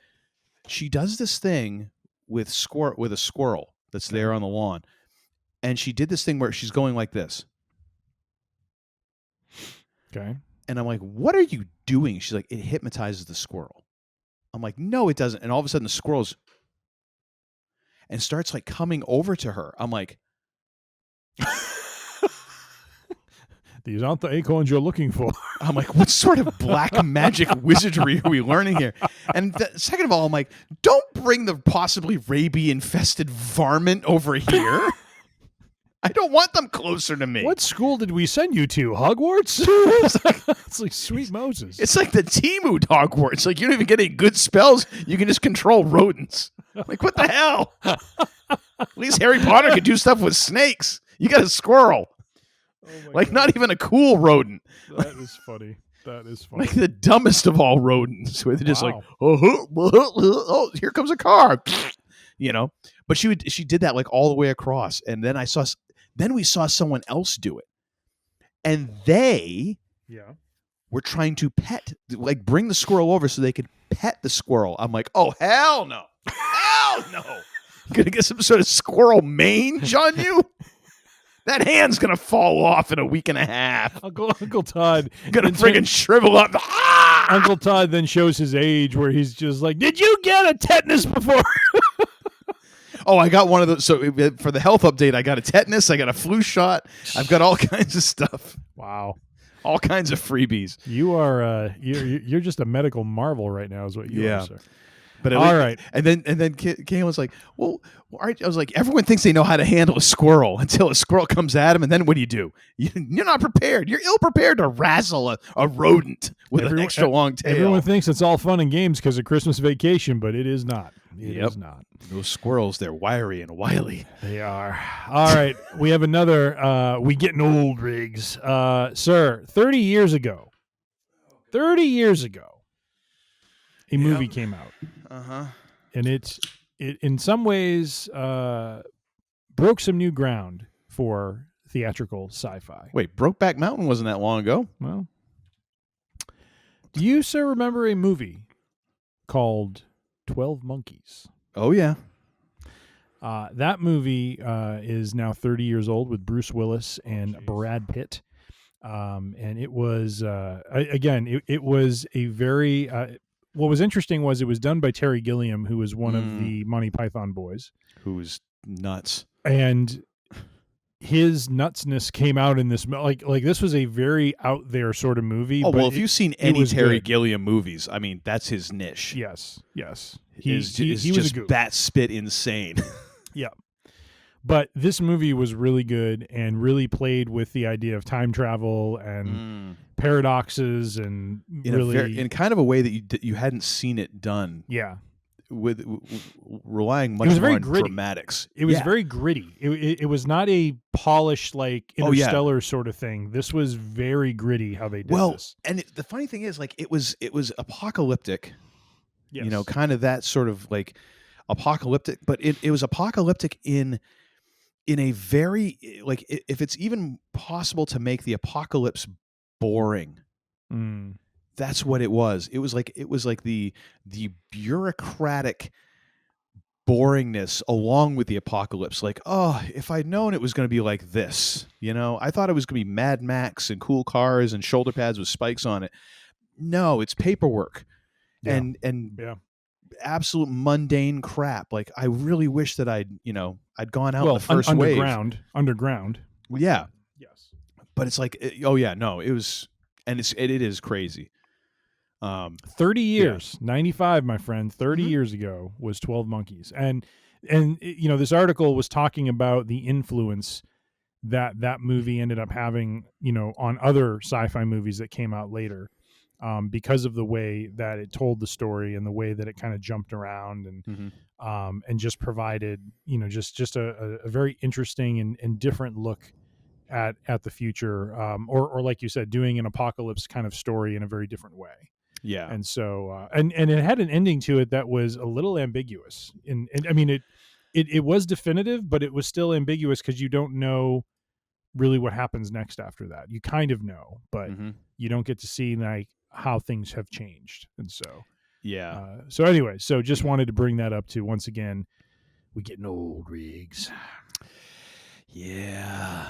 She does this thing with a squirrel that's there on the lawn, and she did this thing where she's going like this. Okay. And I'm like, "What are you doing?" She's like, "It hypnotizes the squirrel." I'm like, "No, it doesn't." And all of a sudden, the squirrel's and starts like coming over to her. I'm like, "These aren't the acorns you're looking for." I'm like, what sort of black magic wizardry are we learning here? And second of all, I'm like, don't bring the possibly rabies-infested varmint over here. I don't want them closer to me. What school did we send you to? Hogwarts? It's like sweet Moses. It's like the Timu Hogwarts. Like, you don't even get any good spells. You can just control rodents. Like, what the hell? At least Harry Potter could do stuff with snakes. You got a squirrel. Like, not even a cool rodent. That is funny. That is funny. Like the dumbest of all rodents, where they're just like, oh, here comes a car, But she did that like all the way across, and then we saw someone else do it, and they were trying to bring the squirrel over so they could pet the squirrel. I'm like, oh hell no, you gonna get some sort of squirrel mange on you? That hand's gonna fall off in a week and a half. Uncle Todd gonna friggin' shrivel up. Uncle Todd then shows his age, where he's just like, "Did you get a tetanus before?" Oh, I got one of those. So for the health update, I got a tetanus. I got a flu shot. I've got all kinds of stuff. Wow, all kinds of freebies. You are you're just a medical marvel right now, is what you are, sir. But all right, and then Kayla was like, "Well, I was like, everyone thinks they know how to handle a squirrel until a squirrel comes at him, and then what do? You're not prepared. You're ill prepared to razzle a rodent with an extra long tail." Everyone thinks it's all fun and games because of Christmas vacation, but it is not. It is not. Those squirrels, they're wiry and wily. They are. All right, we have another. We getting old, Riggs, sir. 30 years ago, a movie came out. And it in some ways broke some new ground for theatrical sci-fi. Wait, Brokeback Mountain wasn't that long ago? Well, do you, sir, remember a movie called 12 Monkeys? Oh, yeah. That movie is now 30 years old with Bruce Willis and Brad Pitt. And it was, it was a very... what was interesting was it was done by Terry Gilliam, who was one of the Monty Python boys. Who was nuts. and his nutsness came out in this. Like this was a very out there sort of movie. Oh, but well, if you've seen any Terry good. Gilliam movies, I mean, that's his niche. Yes. He was just bat spit insane. Yeah. But this movie was really good and really played with the idea of time travel and paradoxes and in kind of a way that you hadn't seen it done. Yeah. With relying much more on dramatics. It was very gritty. It was not a polished like Interstellar sort of thing. This was very gritty how they did this. And the funny thing is, like, it was apocalyptic. Yes. You know, kind of that sort of like apocalyptic, but it was apocalyptic in a very, like, if it's even possible to make the apocalypse boring. That's what it was. It was like the bureaucratic boringness along with the apocalypse. Like, oh, if I'd known it was going to be like this, you know, I thought it was going to be Mad Max and cool cars and shoulder pads with spikes on it. No, it's paperwork and absolute mundane crap. Like, I really wish that I'd gone out in the first wave. Underground. Yeah. Yes. But it's like, it was, and it is crazy. 30 years, 95, my friend, 30 years ago was 12 Monkeys. And you know, this article was talking about the influence that movie ended up having, you know, on other sci-fi movies that came out later, because of the way that it told the story and the way that it kind of jumped around and just provided, you know, just a very interesting and different look at the future, or like you said, doing an apocalypse kind of story in a very different way. Yeah. And so, and it had an ending to it that was a little ambiguous. And I mean, it was definitive, but it was still ambiguous because you don't know really what happens next after that. You kind of know, but you don't get to see like how things have changed. And so, so anyway, so just wanted to bring that up too. Once again, we getting old, Riggs. Yeah.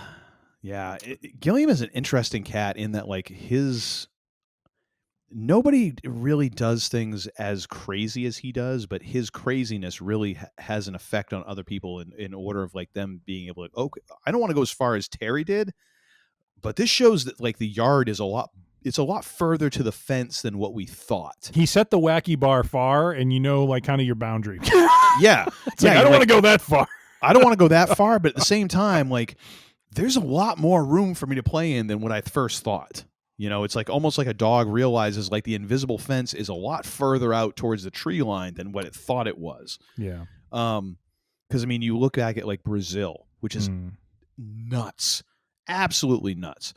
Gilliam is an interesting cat in that, like, nobody really does things as crazy as he does, but his craziness really has an effect on other people in order of, like, them being able to, okay, I don't want to go as far as Terry did, but this shows that, like, the yard is a lot further to the fence than what we thought. He set the wacky bar far, and you know, like, kind of your boundary. Yeah. I don't want to go that far. I don't want to go that far, but at the same time, like, there's a lot more room for me to play in than what I first thought. You know, it's like almost like a dog realizes, like, the invisible fence is a lot further out towards the tree line than what it thought it was. Yeah. Because, I mean, you look back at, like, Brazil, which is nuts, absolutely nuts.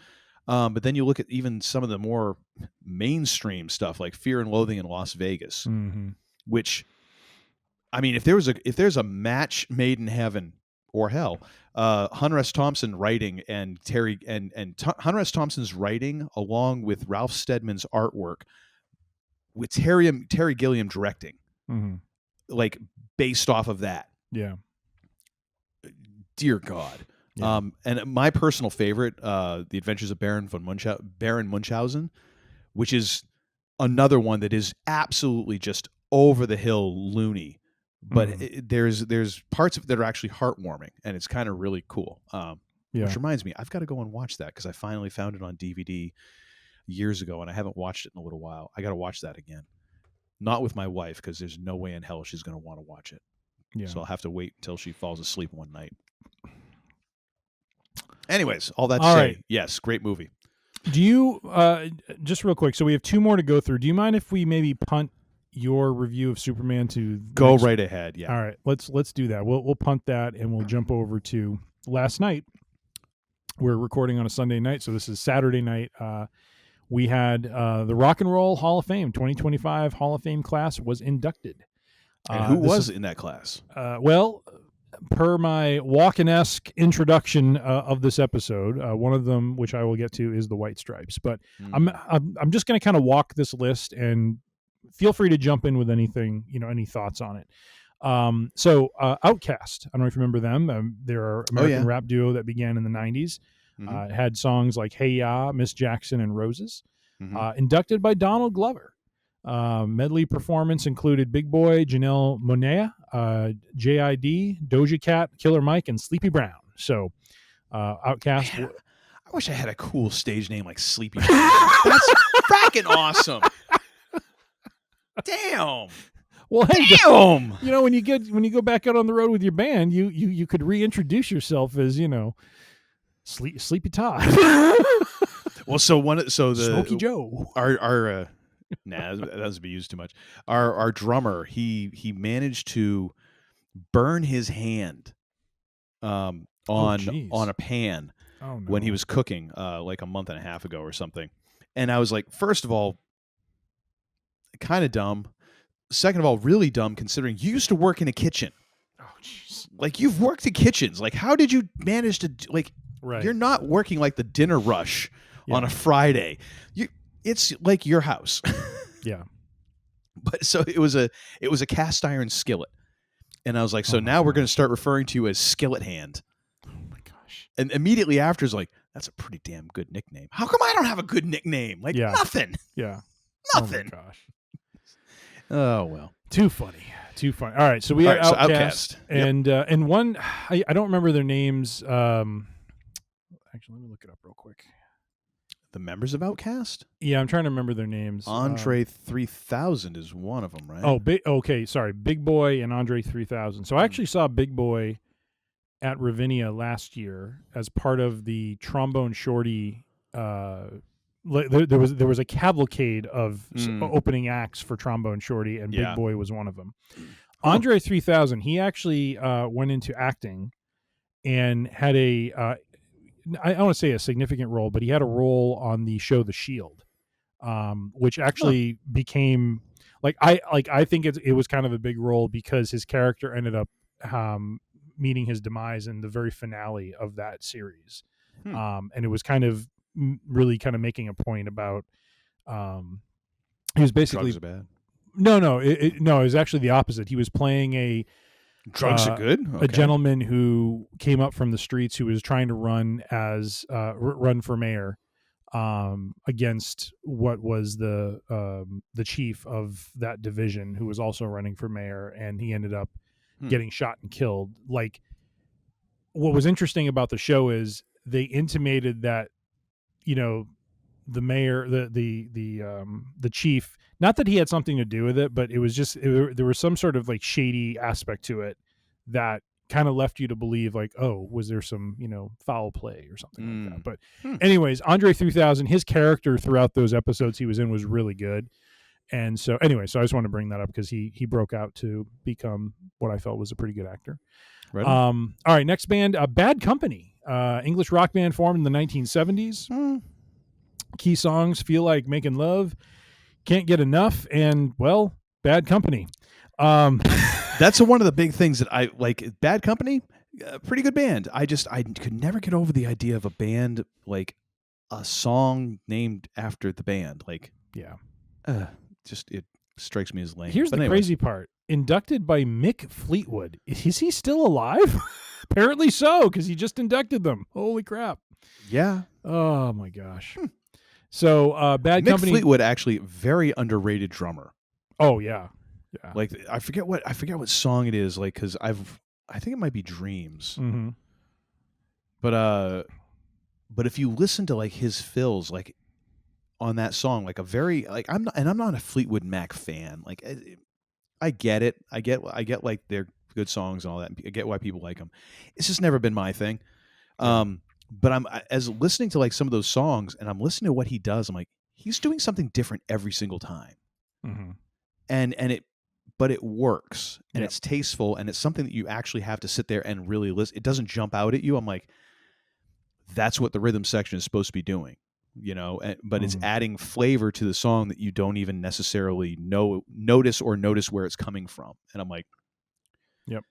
But then you look at even some of the more mainstream stuff, like Fear and Loathing in Las Vegas, which, I mean, if there's a match made in heaven or hell, Hunter S. Thompson writing and Hunter S. Thompson's writing along with Ralph Steadman's artwork with Terry Gilliam directing, like, based off of that. Yeah. Dear God. Yeah. And my personal favorite, The Adventures of Baron Munchausen, which is another one that is absolutely just over the hill loony. But there's parts of it that are actually heartwarming, and it's kind of really cool. Which reminds me, I've got to go and watch that because I finally found it on DVD years ago, and I haven't watched it in a little while. I got to watch that again. Not with my wife, because there's no way in hell she's going to want to watch it. Yeah. So I'll have to wait until she falls asleep one night. Anyways, all that to say, yes, great movie. Do you, just real quick, so we have two more to go through. Do you mind if we maybe punt your review of Superman to go right ahead? Yeah. All right, let's do that. We'll punt that and we'll jump over to last night. We're recording on a Sunday night, so this is Saturday night. We had the Rock and Roll Hall of Fame 2025 Hall of Fame class was inducted. And who was in that class? Well, per my Walken-esque introduction of this episode, one of them, which I will get to, is the White Stripes. But I'm just going to kind of walk this list, and feel free to jump in with anything, any thoughts on it. So Outkast, I don't know if you remember them. They're an American rap duo that began in the 90s. It had songs like Hey Ya, Miss Jackson, and Roses. Inducted by Donald Glover. Medley performance included Big Boy, Janelle Monáe, JID, Doja Cat, Killer Mike, and Sleepy Brown. So, Outkast. Man, I wish I had a cool stage name like Sleepy Brown. That's fracking awesome. Damn. Well, hey, Damn. when you go back out on the road with your band, you could reintroduce yourself as Sleepy Todd. Well, the Smokey Joe. Our that doesn't be used too much. Our drummer, he managed to burn his hand on a pan when he was cooking like a month and a half ago or something. And I was like, first of all, kind of dumb. Second of all, really dumb considering you used to work in a kitchen. Oh, jeez. Like, you've worked in kitchens. Like, how did you manage to Right. You're not working like the dinner rush on a Friday. It's like your house. Yeah. But so it was a cast iron skillet. And I was like, so now we're going to start referring to you as Skillet Hand. Oh my gosh. And immediately after is like, that's a pretty damn good nickname. How come I don't have a good nickname? Like, nothing. Yeah. Nothing. Oh my gosh. Oh, well. Too funny. All right, so we had Outkast. And one I don't remember their names. Actually, let me look it up real quick. The members of Outkast? Yeah, I'm trying to remember their names. Andre 3000 is one of them, right? Oh, sorry, Big Boy and Andre 3000. So I actually saw Big Boy at Ravinia last year as part of the Trombone Shorty. There was a cavalcade of opening acts for Trombone Shorty, and Big Boy was one of them. Andre 3000, he actually went into acting and had I don't want to say a significant role, but he had a role on the show The Shield, which actually became I think it was kind of a big role because his character ended up meeting his demise in the very finale of that series, and it was kind of really kind of making a point about he was basically drugs are bad. No, it was actually the opposite. He was playing drugs are good. Okay. A gentleman who came up from the streets who was trying to run for mayor against what was the chief of that division, who was also running for mayor, and he ended up getting shot and killed. Like, what was interesting about the show is they intimated that the mayor, the chief, not that he had something to do with it, but it was just there was some sort of like shady aspect to it that kind of left you to believe like, oh, was there some foul play or something like that. But anyways, Andre 3000, his character throughout those episodes he was in was really good. And so anyway, so I just want to bring that up because he broke out to become what I felt was a pretty good actor. Right. All right, next band, Bad Company, English rock band formed in the 1970s. Key songs: Feel Like Making Love, Can't Get Enough, and, well, Bad Company. That's one of the big things that I like. Bad Company, pretty good band. I could never get over the idea of a band, like a song named after the band. Like, it strikes me as lame. Here's the crazy part. Inducted by Mick Fleetwood. Is he still alive? Apparently so, because he just inducted them. Holy crap. Yeah. Oh, my gosh. So, Bad Mick Company. Fleetwood, actually, very underrated drummer. Oh, yeah. Yeah. Like, I forget what song it is, like, because I think it might be Dreams. Mm-hmm. But if you listen to like his fills, like on that song, like I'm not a Fleetwood Mac fan. Like, I get it. I get like they're good songs and all that. I get why people like them. It's just never been my thing. But as listening to like some of those songs, and I'm listening to what he does, I'm like, he's doing something different every single time. Mm-hmm. But it works, and it's tasteful, and it's something that you actually have to sit there and really listen. It doesn't jump out at you. I'm like, that's what the rhythm section is supposed to be doing, but it's adding flavor to the song that you don't even necessarily notice where it's coming from. And I'm like, yep,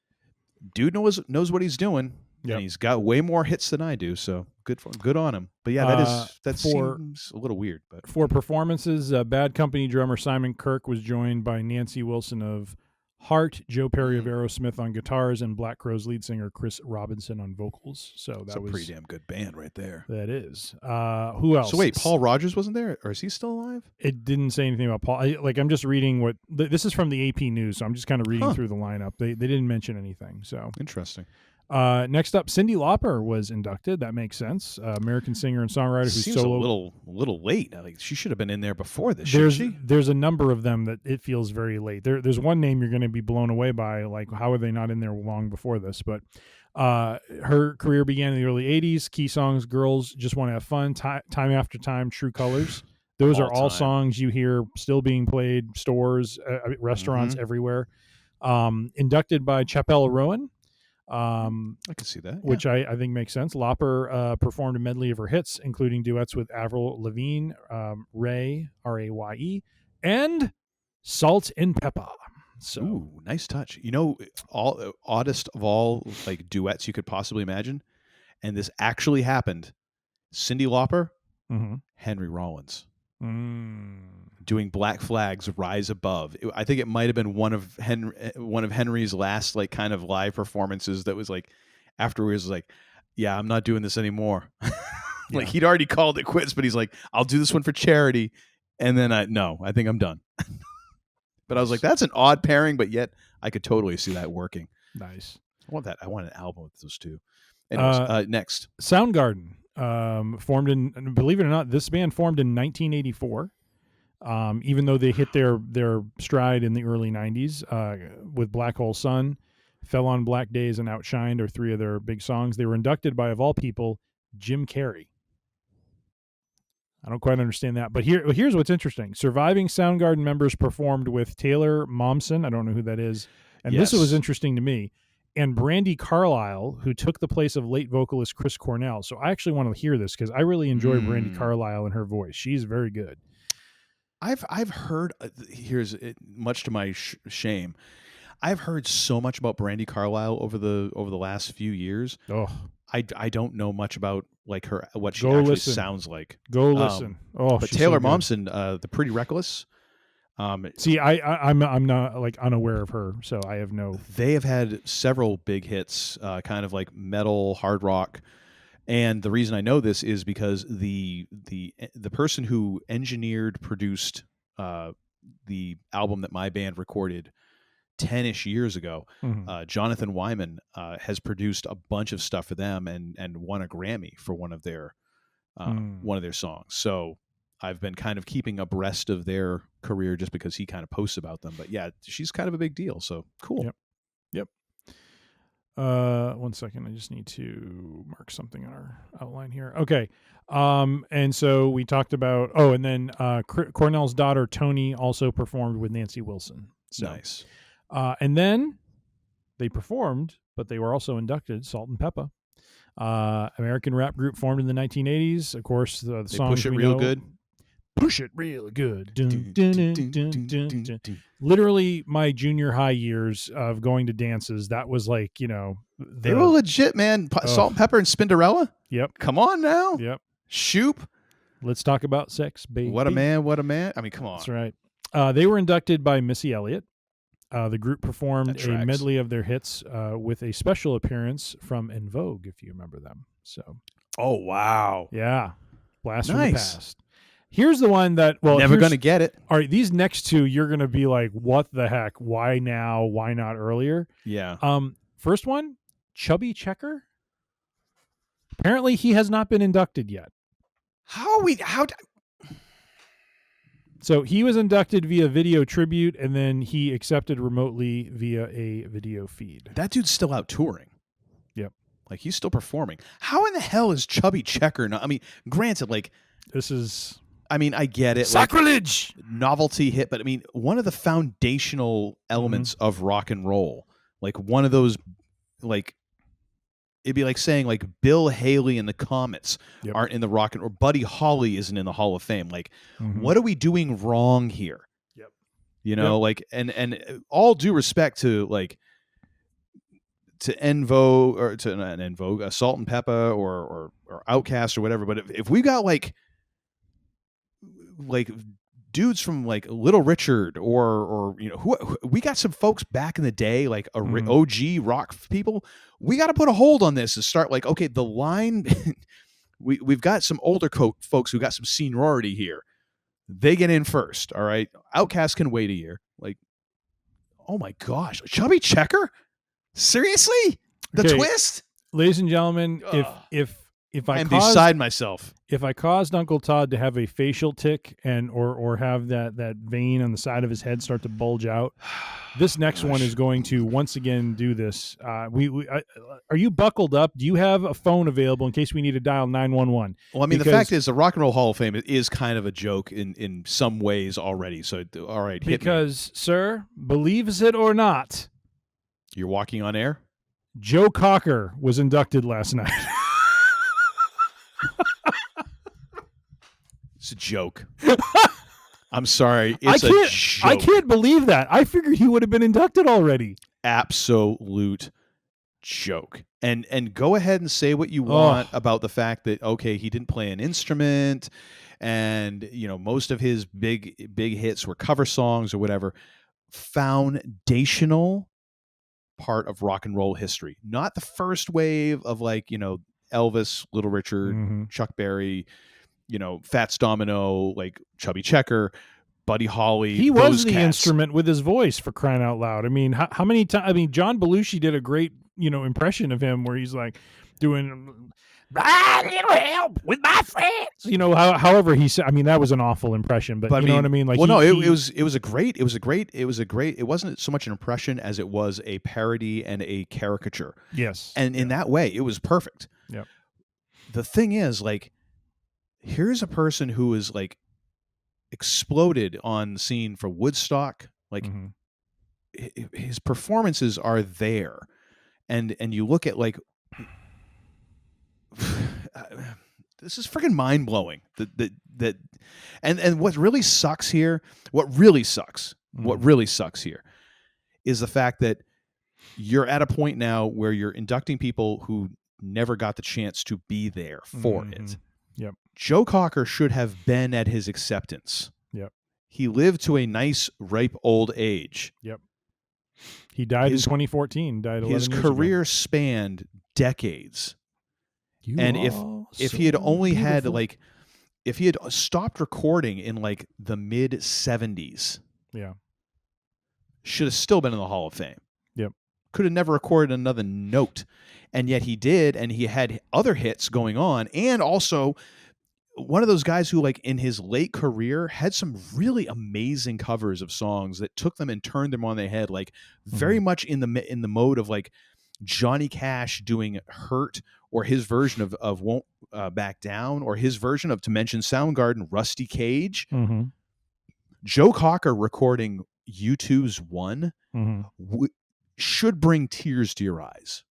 dude knows what he's doing. Yep. And he's got way more hits than I do, so good on him. But yeah, that seems a little weird. But for performances, Bad Company drummer Simon Kirk was joined by Nancy Wilson of Hart, Joe Perry of Aerosmith on guitars, and Black Crowes lead singer Chris Robinson on vocals. So That's a pretty damn good band right there. That is. Who else? So wait, Paul Rogers wasn't there, or is he still alive? It didn't say anything about Paul. I'm just reading what this is from the AP News, so I'm just kind of reading through the lineup. They didn't mention anything. So interesting. Next up, Cyndi Lauper was inducted. That makes sense. American singer and songwriter who's Seems solo. a little late. Like she should have been in there before this. There's a number of them that it feels very late. There's one name you're going to be blown away by. Like, how are they not in there long before this? But her career began in the early '80s. Key songs: "Girls Just Want to Have Fun," "Time After Time," "True Colors." Those are all songs you hear still being played, stores, restaurants everywhere. Inducted by Chappelle Rowan. I can see that, which I think makes sense. Lauper performed a medley of her hits, including duets with Avril Lavigne, Ray, Raye, and Salt and Pepper. So, ooh, nice touch. You know, all oddest of all like duets you could possibly imagine, and this actually happened. Cyndi Lauper, Henry Rollins. Doing Black Flag's "Rise Above." I think it might have been one of Henry's last like kind of live performances. That was like afterwards, like, yeah, I'm not doing this anymore. Like he'd already called it quits, but he's like, I'll do this one for charity, and then I think I'm done. But I was like, that's an odd pairing, but yet I could totally see that working. Nice. I want that. I want an album with those two. Anyways, next, Soundgarden. Formed in, believe it or not, this band formed in 1984. Even though they hit their stride in the early 90s with Black Hole Sun, Fell on Black Days, and Outshined are three of their big songs. They were inducted by, of all people, Jim Carrey. I don't quite understand that, but here's what's interesting. Surviving Soundgarden members performed with Taylor Momsen, I don't know who that is, and this was interesting to me, and Brandi Carlile, who took the place of late vocalist Chris Cornell. So I actually want to hear this because I really enjoy Brandi Carlile and her voice. She's very good. I've heard, here's it, much to my shame, I've heard so much about Brandi Carlile over the last few years. Oh, I don't know much about like her, what she Go actually listen. sounds like. Go listen. But Taylor Momsen, the Pretty Reckless. See, I'm not like unaware of her, so I have no. They have had several big hits, kind of like metal, hard rock. And the reason I know this is because the person who engineered, produced the album that my band recorded 10-ish years ago, Jonathan Wyman, has produced a bunch of stuff for them and won a Grammy for one of their songs. So I've been kind of keeping abreast of their career just because he kind of posts about them. But yeah, she's kind of a big deal. So cool. Yep. 1 second. I just need to mark something on our outline here. Okay. And so we talked about, and then Cornell's daughter, Toni, also performed with Nancy Wilson. So, nice. And then they performed, but they were also inducted, Salt and Pepper. American rap group formed in the 1980s. Of course, the songs push it we real know. good. Push it real good. Dun, dun, dun, dun, dun, dun. Literally, my junior high years of going to dances, that was like, They were legit, man. Salt and Pepper and Spinderella? Yep. Come on now. Yep. Shoop. Let's talk about sex, baby. What a man, what a man. I mean, come on. That's right. They were inducted by Missy Elliott. The group performed a medley of their hits with a special appearance from En Vogue, if you remember them. So. Oh, wow. Yeah. Blast from the past. Here's the one that, never going to get it. All right, these next two, you're going to be like, what the heck? Why now? Why not earlier? Yeah. First one, Chubby Checker. Apparently, he has not been inducted yet. So he was inducted via video tribute, and then he accepted remotely via a video feed. That dude's still out touring. Yep. Like, he's still performing. How in the hell is Chubby Checker not? I mean, granted, like... This is... I mean, I get it. Sacrilege! Like, novelty hit, but I mean, one of the foundational elements of rock and roll, like one of those, like, it'd be like saying like Bill Haley and the Comets aren't in the rock and, or Buddy Holly isn't in the Hall of Fame. Like, what are we doing wrong here? Yep. Like, and all due respect to like, to En Vogue or to not En Vogue, Salt and Pepper or Outkast or whatever. But if we got like dudes from like Little Richard or who we got some folks back in the day, like OG rock people. We got to put a hold on this and start like, okay, the line. we've got some older folks who got some seniority here. They get in first. All right, Outkast can wait a year. Like, oh my gosh, Chubby Checker, seriously, the twist, ladies and gentlemen. If I I'm beside myself. If I caused Uncle Todd to have a facial tick or have that vein on the side of his head start to bulge out, this next one is going to once again do this. Are you buckled up? Do you have a phone available in case we need to dial 911? Well, I mean, the fact is, the Rock and Roll Hall of Fame is kind of a joke in some ways already. So, all right, hit because, sir, believes it or not, you're walking on air. Joe Cocker was inducted last night. It's a joke. I'm sorry. It's a joke. I can't believe that. I figured he would have been inducted already. Absolute joke. And go ahead and say what you want about the fact that, okay, he didn't play an instrument and, most of his big hits were cover songs or whatever. Foundational part of rock and roll history. Not the first wave of like, Elvis, Little Richard, Chuck Berry, Fats Domino, like Chubby Checker, Buddy Holly. He was the instrument with his voice, for crying out loud. I mean, how many times? I mean, John Belushi did a great, impression of him where he's like doing "I need help with my friends." However he said. I mean, that was an awful impression, but you know what I mean. Like, it was a great. It wasn't so much an impression as it was a parody and a caricature. Yes, and in that way, it was perfect. Yeah. The thing is, like, here's a person who is like exploded on the scene for Woodstock. Like, his performances are there, and you look at like, this is freaking mind blowing. And what really sucks here, what really sucks here, is the fact that you're at a point now where you're inducting people who never got the chance to be there for it. Yep. Joe Cocker should have been at his acceptance. Yep. He lived to a nice, ripe old age. Yep. He died in 2014. Died 11 his years career ago. Spanned decades. And if he had only had like, if he had stopped recording in like the mid 70s, should have still been in the Hall of Fame. Yep. Could have never recorded another note. And yet he did, and he had other hits going on, and also one of those guys who, like, in his late career had some really amazing covers of songs that took them and turned them on their head, like very much in the mode of like Johnny Cash doing "Hurt" or his version of "Won't Back Down" or his version of, to mention Soundgarden, "Rusty Cage." Joe Cocker recording U2's "One" should bring tears to your eyes.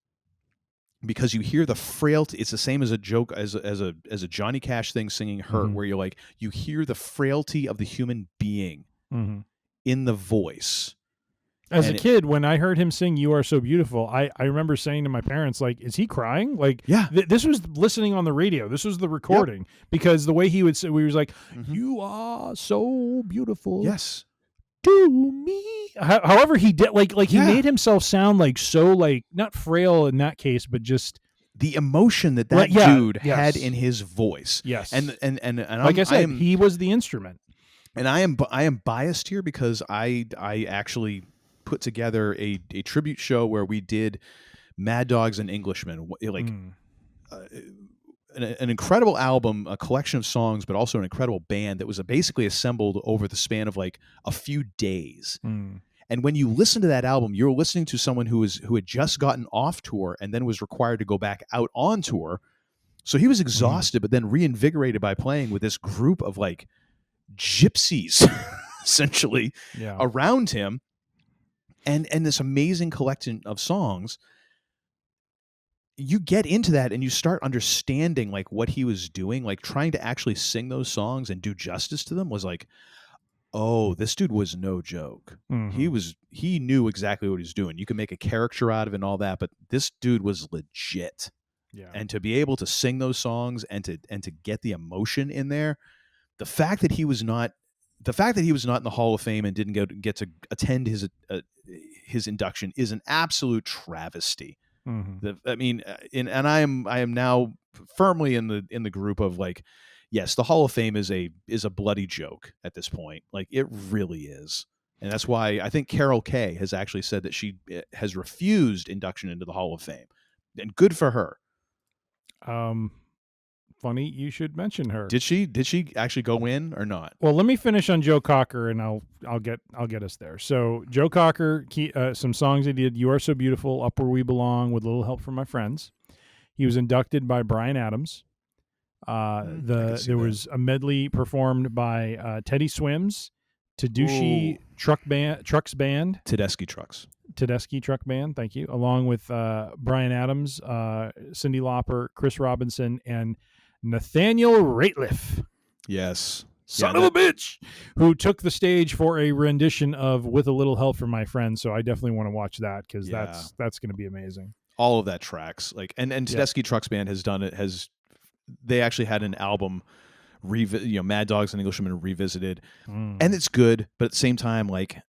Because you hear the frailty. It's the same as a joke as a Johnny Cash thing singing "Hurt," where you're like, you hear the frailty of the human being in the voice. As a kid, when I heard him sing "You Are So Beautiful," I remember saying to my parents, like, is he crying? Like, yeah, this was listening on the radio. This was the recording. Because the way he would say, we was like, "You are so beautiful." Yes. To me. However, he did he made himself sound like so, like, not frail in that case, but just the emotion that dude had in his voice. Yes, and like I said, he was the instrument. And I am biased here because I actually put together a tribute show where we did Mad Dogs and Englishmen, like an incredible album, a collection of songs, but also an incredible band that was basically assembled over the span of like a few days. And when you listen to that album, you're listening to someone who had just gotten off tour and then was required to go back out on tour. So he was exhausted, but then reinvigorated by playing with this group of like gypsies, essentially, around him, and this amazing collection of songs. You get into that and you start understanding like what he was doing, like trying to actually sing those songs and do justice to them was like, oh, this dude was no joke. He knew exactly what he was doing. You can make a caricature out of it and all that, but this dude was legit. Yeah. And to be able to sing those songs and to get the emotion in there, the fact that he was not the fact that he was not in the Hall of Fame and didn't get to attend his induction is an absolute travesty. And I am now firmly in the group of like, yes, the Hall of Fame is a bloody joke at this point. Like, it really is. And that's why I think Carol Kay has actually said that she has refused induction into the Hall of Fame. And good for her. Funny you should mention her. Did she actually go in or not? Well, let me finish on Joe Cocker, and I'll get us there. So Joe Cocker, some songs he did: "You Are So Beautiful," "Up Where We Belong," "With a Little Help from My Friends." He was inducted by Bryan Adams. There was a medley performed by Teddy Swims, Tedeschi Trucks Band, Tedeschi Truck Band, thank you, along with Bryan Adams, Cyndi Lauper, Chris Robinson, and Nathaniel Rateliff. Yes. Son of a bitch! Who took the stage for a rendition of "With a Little Help from My Friends." So I definitely want to watch that because that's going to be amazing. All of that tracks. Like and Tedeschi Trucks Band has done it, they actually had an album Mad Dogs and Englishmen Revisited, and it's good, but at the same time, like,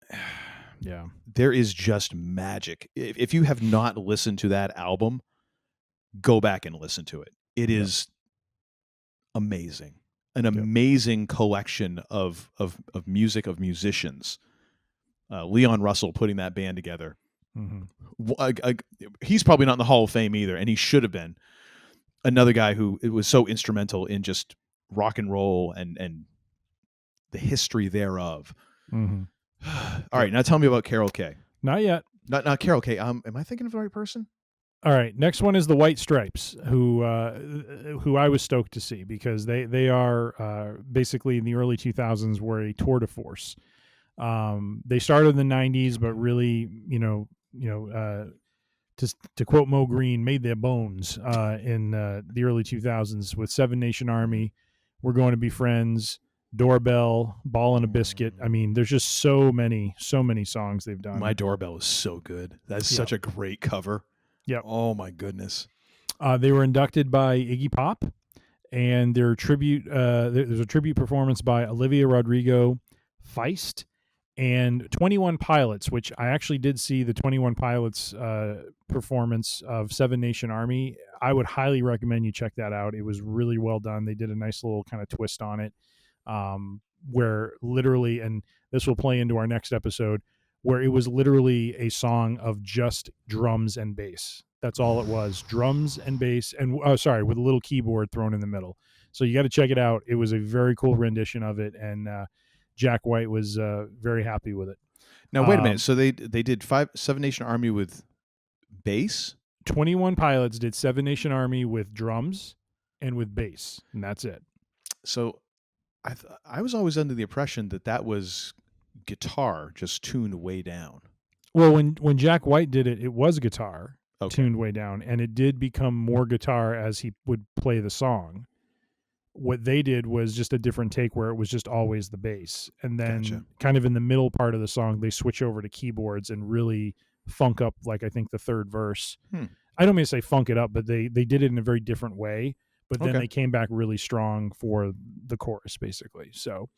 there is just magic. If you have not listened to that album, go back and listen to it. It is amazing, an amazing collection of music, of musicians. Leon Russell putting that band together. He's probably not in the Hall of Fame either, and he should have been. Another guy who was so instrumental in just rock and roll and the history thereof. All right, now tell me about Carol Kay. Not yet. Not Carol Kay. Am I thinking of the right person? All right, next one is the White Stripes, who I was stoked to see because they are basically in the early 2000s were a tour de force. They started in the 90s, but really, to quote Mo Green, made their bones in the early 2000s with Seven Nation Army, We're Going to Be Friends, Doorbell, Ball and a Biscuit. I mean, there's just so many songs they've done. My Doorbell is so good. That's such a great cover. Yeah. Oh my goodness. They were inducted by Iggy Pop, and their tribute. There's a tribute performance by Olivia Rodrigo, Feist, and 21 Pilots, which I actually did see the 21 Pilots performance of Seven Nation Army. I would highly recommend you check that out. It was really well done. They did a nice little kind of twist on it, where literally, and this will play into our next episode, where it was literally a song of just drums and bass. That's all it was, drums and bass, and with a little keyboard thrown in the middle. So you got to check it out. It was a very cool rendition of it, and Jack White was very happy with it. Now wait a minute. So they did Seven Nation Army with bass? 21 Pilots did Seven Nation Army with drums and with bass, and that's it. So I was always under the impression that was guitar just tuned way down. Well, when Jack White did it, it was guitar tuned way down, and it did become more guitar as he would play the song. What they did was just a different take where it was just always the bass. And then kind of in the middle part of the song, they switch over to keyboards and really funk up, like, I think the third verse. I don't mean to say funk it up, but they did it in a very different way. But then they came back really strong for the chorus, basically. So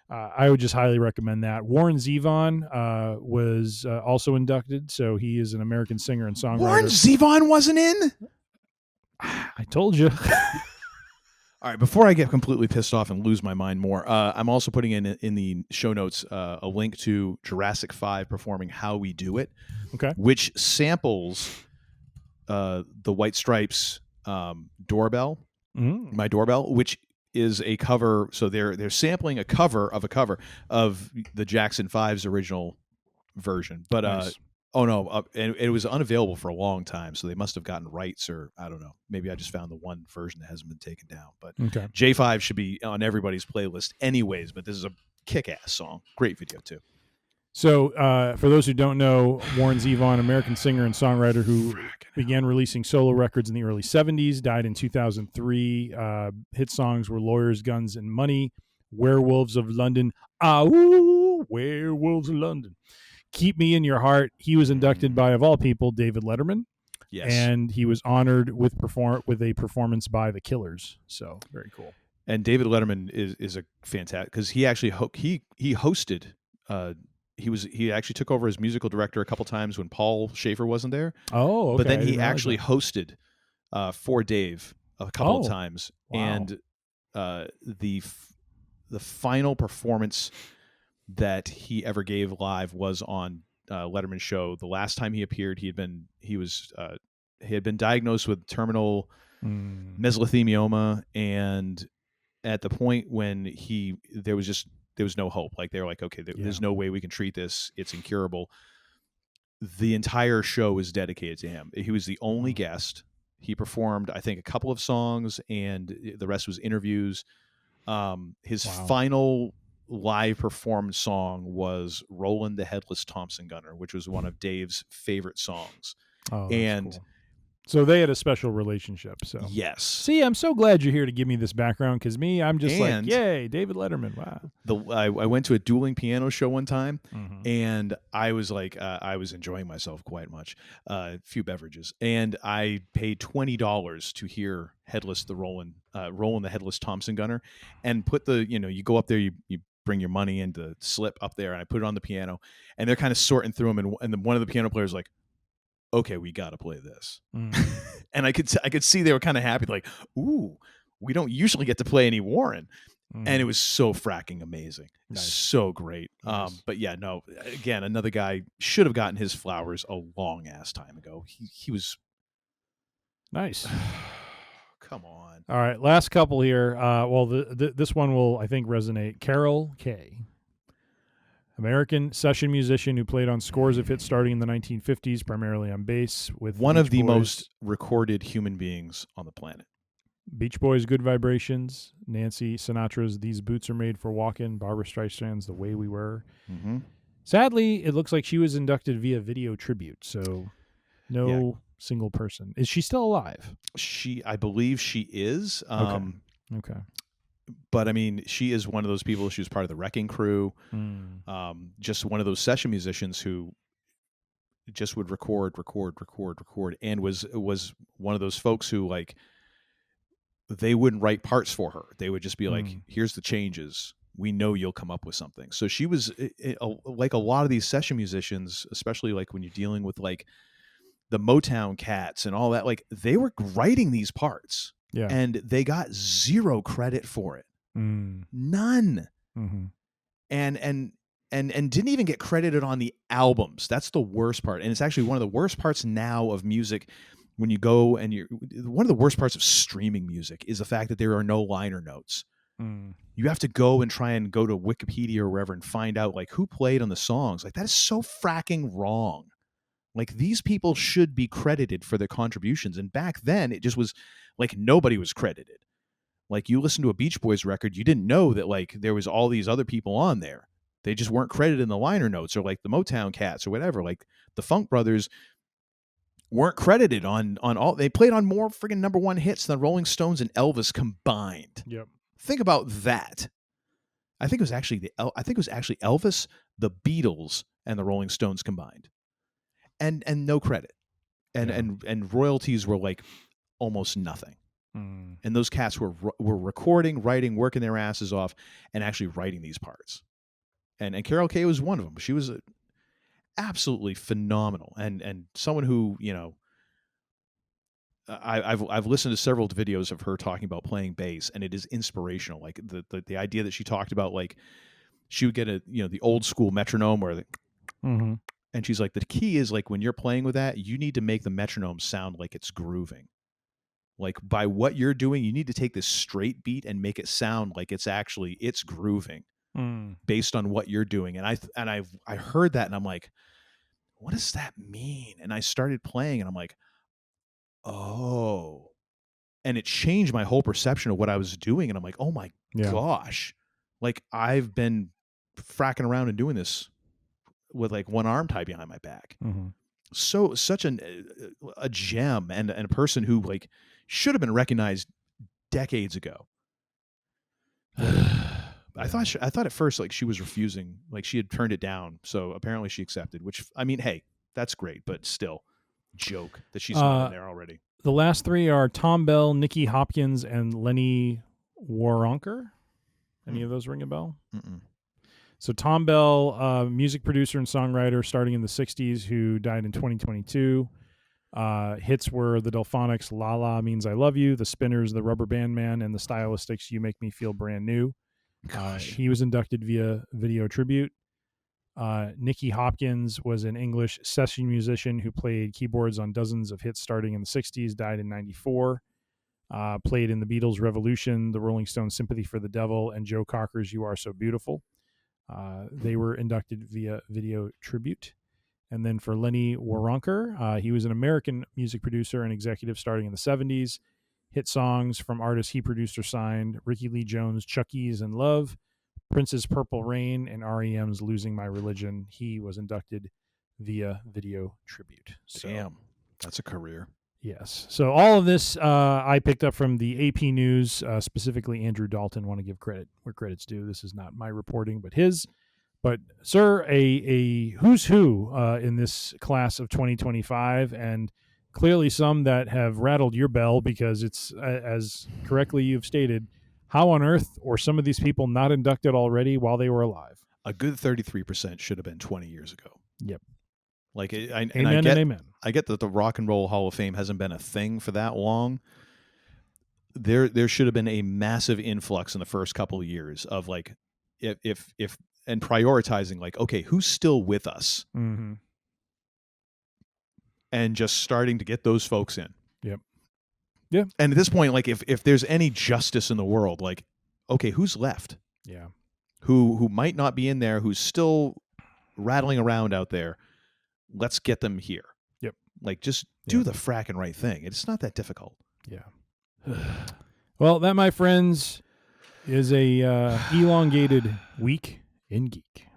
I would just highly recommend that. Warren Zevon was also inducted. So he is an American singer and songwriter. Warren Zevon wasn't in? I told you. All right, before I get completely pissed off and lose my mind more, I'm also putting in the show notes a link to Jurassic 5 performing How We Do It, which samples the White Stripes Doorbell, My Doorbell, which is a cover. So they're sampling a cover of the Jackson 5's original version. But nice. And it was unavailable for a long time, so they must have gotten rights, or I don't know. Maybe I just found the one version that hasn't been taken down. But J5 should be on everybody's playlist anyways, but this is a kick-ass song. Great video, too. So for those who don't know, Warren Zevon, American singer and songwriter who began releasing solo records in the early 70s, died in 2003. Hit songs were Lawyers, Guns, and Money, Werewolves of London, Werewolves of London, Keep Me in Your Heart. He was inducted by, of all people, David Letterman. Yes. And he was honored with a performance by The Killers. So, very cool. And David Letterman is a fantastic, because he actually he hosted. He actually took over as musical director a couple times when Paul Schaefer wasn't there. Oh, okay. But then I he didn't realize actually that. hosted for Dave a couple of Oh, times, wow. and the final performance that he ever gave live was on Letterman's show. The last time he appeared, he had been diagnosed with terminal mesothelioma, and at the point when there was no hope. Like, they were like, okay, there's no way we can treat this. It's incurable. The entire show was dedicated to him. He was the only guest. He performed, I think, a couple of songs, and the rest was interviews. His final live performed song was Roland the Headless Thompson Gunner, which was one of Dave's favorite songs. Oh, that's and cool. So they had a special relationship. So yes. See, I'm so glad you're here to give me this background, because I'm just like, yay, David Letterman. Wow. I went to a dueling piano show one time, and I was like, I was enjoying myself quite much, a few beverages, and I paid $20 to hear Roland the Headless Thompson Gunner, and put you go up there, you bring your money in to slip up there, and I put it on the piano, and they're kind of sorting through them, and then one of the piano players like, okay, we got to play this. And I could see they were kind of happy, like, ooh, we don't usually get to play any Warren. And it was so fracking amazing. Nice. So great. Nice. But yeah, no, again, another guy should have gotten his flowers a long ass time ago. He was nice. Come on. All right, last couple here. Well, this one will, I think, resonate. Carol Kaye. American session musician who played on scores of hits starting in the 1950s, primarily on bass. With one Beach of the Boys, most recorded human beings on the planet. Beach Boys' Good Vibrations, Nancy Sinatra's These Boots Are Made for Walkin', Barbra Streisand's The Way We Were. Sadly, it looks like she was inducted via video tribute, so no single person. Is she still alive? I believe she is. Okay. But I mean, she is one of those people. She was part of the Wrecking Crew. Just one of those session musicians who just would record, and was one of those folks who, like, they wouldn't write parts for her. They would just be like, here's the changes. We know you'll come up with something. So she was like a lot of these session musicians, especially like when you're dealing with like the Motown cats and all that, like, they were writing these parts. Yeah. And they got zero credit for it. None. And didn't even get credited on the albums. That's the worst part. And it's actually one of the worst parts now of music. When you go and one of the worst parts of streaming music is the fact that there are no liner notes. You have to go and try and go to Wikipedia or wherever and find out, like, who played on the songs. Like, that is so fracking wrong. Like, these people should be credited for their contributions. And back then, it just was like nobody was credited. Like, you listen to a Beach Boys record, you didn't know that, like, there was all these other people on there. They just weren't credited in the liner notes, or like the Motown cats or whatever. Like, the Funk Brothers weren't credited on all. They played on more friggin' number one hits than Rolling Stones and Elvis combined. Yep. Think about that. I think it was actually Elvis, the Beatles, and the Rolling Stones combined. And no credit, and royalties were like almost nothing. And those cats were recording, writing, working their asses off, and actually writing these parts. And Carol Kaye was one of them. She was absolutely phenomenal, and someone who, you know, I've listened to several videos of her talking about playing bass, and it is inspirational. Like the idea that she talked about, like, she would get the old school metronome or and she's like, the key is, like, when you're playing with that, you need to make the metronome sound like it's grooving. Like, by what you're doing, you need to take this straight beat and make it sound like it's grooving based on what you're doing. And I heard that, and I'm like, what does that mean? And I started playing, and I'm like, oh. And it changed my whole perception of what I was doing. And I'm like, oh my gosh. Like, I've been fracking around and doing this with like one arm tied behind my back. So such a gem, and a person who, like, should have been recognized decades ago. I thought at first, like, she was refusing, like she had turned it down. So apparently she accepted, which, I mean, hey, that's great, but still, joke that she's not in there already. The last three are Tom Bell, Nicky Hopkins, and Lenny Waronker. Any of those ring a bell? Mm-mm. So Tom Bell, music producer and songwriter starting in the 60s, who died in 2022. Hits were the Delphonics' La La Means I Love You, the Spinners' The Rubber Band Man, and the Stylistics' You Make Me Feel Brand New. He was inducted via video tribute. Nicky Hopkins was an English session musician who played keyboards on dozens of hits starting in the 60s, died in 94. Played in the Beatles' Revolution, the Rolling Stones' Sympathy for the Devil, and Joe Cocker's You Are So Beautiful. They were inducted via video tribute. And then for Lenny Waronker, he was an American music producer and executive starting in the 70s. Hit songs from artists he produced or signed: Ricky Lee Jones' Chuck E. and Love, Prince's Purple Rain, and REM's Losing My Religion. He was inducted via video tribute. So, Damn, that's a career. yes. So all of this I picked up from the AP News, specifically Andrew Dalton. Want to give credit where credit's due. This is not my reporting, but his. But, sir, a who's who in this class of 2025, and clearly some that have rattled your bell because it's, as correctly you've stated, how on earth are some of these people not inducted already while they were alive? A good 33% should have been 20 years ago. Yep. Like, Amen and amen. I get that the Rock and Roll Hall of Fame hasn't been a thing for that long. There should have been a massive influx in the first couple of years of, like, if and prioritizing, like, okay, who's still with us? Mm-hmm. And just starting to get those folks in. Yep. Yeah. And at this point, like, if there's any justice in the world, like, okay, who's left? Yeah. Who might not be in there, who's still rattling around out there? Let's get them here. Yep. Like, just do the fracking right thing. It's not that difficult. Yeah. Well, that, my friends, is a elongated week in Geek.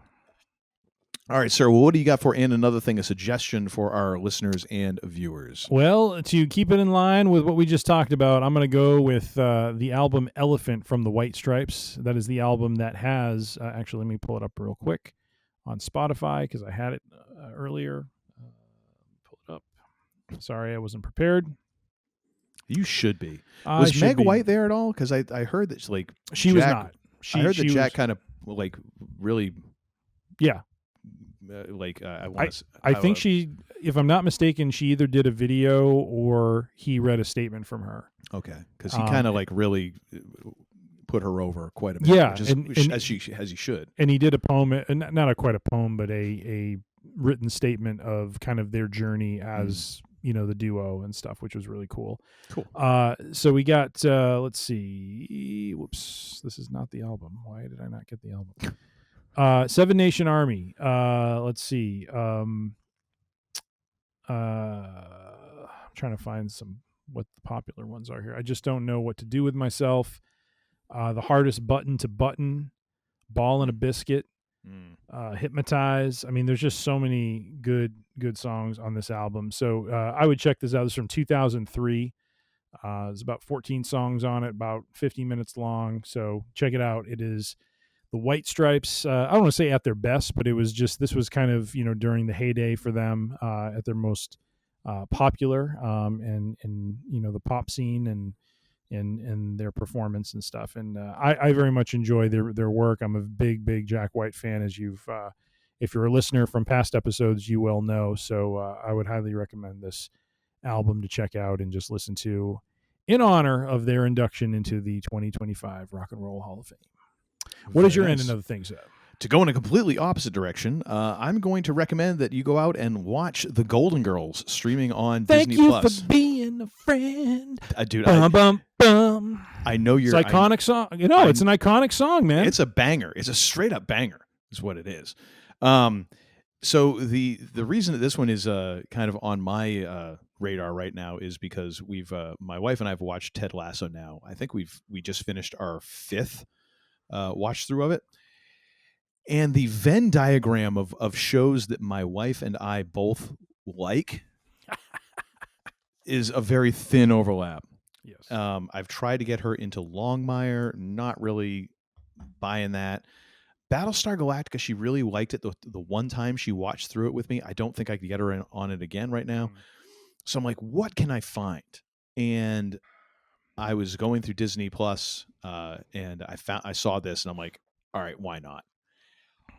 All right, sir. Well, what do you got for and another thing, a suggestion for our listeners and viewers? Well, to keep it in line with what we just talked about, I'm going to go with the album Elephant from the White Stripes. That is the album that has, actually, let me pull it up real quick on Spotify because I had it earlier. Pull it up. Sorry, I wasn't prepared. You should be. Was Meg White there at all? Because I heard that she was not. I heard that Jack kind of like really. Yeah. I think she, if I'm not mistaken, she either did a video or he read a statement from her. Okay, because he kind of like really put her over quite a bit. Yeah, as he should. And he did a poem, not quite a poem, but a written statement of kind of their journey as the duo and stuff, which was really cool. Cool. So we got let's see. Whoops, this is not the album. Why did I not get the album? Seven Nation Army. Let's see. I'm trying to find what the popular ones are here. I just don't know what to do with myself. The Hardest Button to Button, Ball and a Biscuit, Hypnotize. I mean, there's just so many good songs on this album. So I would check this out. This is from 2003. There's about 14 songs on it, about 50 minutes long. So check it out. It is the White Stripes. I don't want to say at their best, but this was kind of, during the heyday for them, at their most popular, and the pop scene and their performance and stuff. And I very much enjoy their work. I'm a big Jack White fan, as if you're a listener from past episodes, you well know. So I would highly recommend this album to check out and just listen to in honor of their induction into the 2025 Rock and Roll Hall of Fame. What is your end and other things? To go in a completely opposite direction, I'm going to recommend that you go out and watch The Golden Girls streaming on Disney Plus. Thank you for being a friend. Dude, bum, bum, bum. I know you're... It's an iconic song. It's an iconic song, man. It's a banger. It's a straight-up banger is what it is. So the reason that this one is kind of on my radar right now is because my wife and I have watched Ted Lasso now. I think we just finished our 5th watch through of it. And the Venn diagram of shows that my wife and I both like is a very thin overlap. Yes. I've tried to get her into Longmire, not really buying that. Battlestar Galactica, she really liked it the one time she watched through it with me. I don't think I could get her on it again right now. So I'm like, what can I find? And I was going through Disney Plus, and I saw this, and I'm like, all right, why not?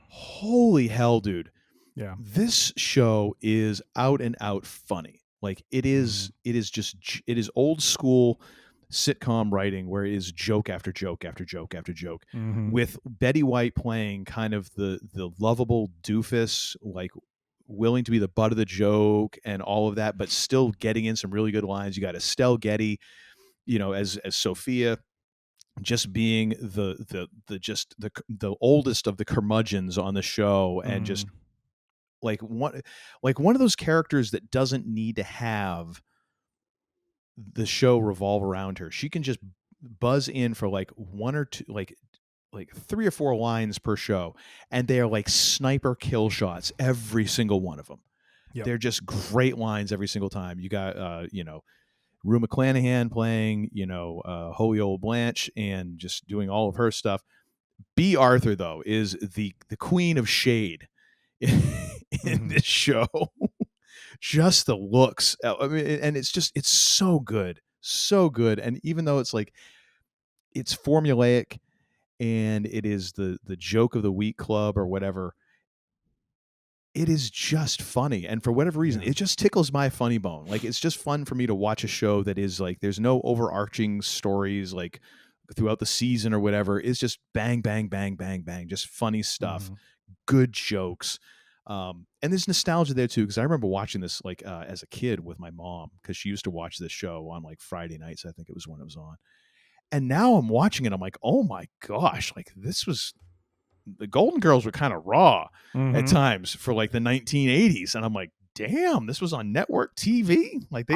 Holy hell, dude! Yeah. This show is out and out funny. Like it is old school sitcom writing where it is joke after joke after joke after joke, with Betty White playing kind of the lovable doofus, like willing to be the butt of the joke and all of that, but still getting in some really good lines. You got Estelle Getty, as Sophia, just being the oldest of the curmudgeons on the show, and just like one of those characters that doesn't need to have the show revolve around her. She can just buzz in for like one or two, like 3 or 4 lines per show, and they are like sniper kill shots, every single one of them. Yep. They're just great lines every single time. You got Rue McClanahan playing holy old Blanche and just doing all of her stuff. B. Arthur, though, is the queen of shade in this show. Just the looks, I mean, and it's so good, so good. And even though it's like it's formulaic and it is the joke of the week club or whatever, it is just funny. And for whatever reason, it just tickles my funny bone. Like it's just fun for me to watch a show that is like there's no overarching stories like throughout the season or whatever. It's just bang bang bang bang bang, just funny stuff, good jokes. And there's nostalgia there too, because I remember watching this like as a kid with my mom, because she used to watch this show on like Friday nights. I think it was when it was on. And now I'm watching it, I'm like, oh my gosh, like the Golden Girls were kind of raw at times for like the 1980s, and I'm like, damn, this was on network TV. Like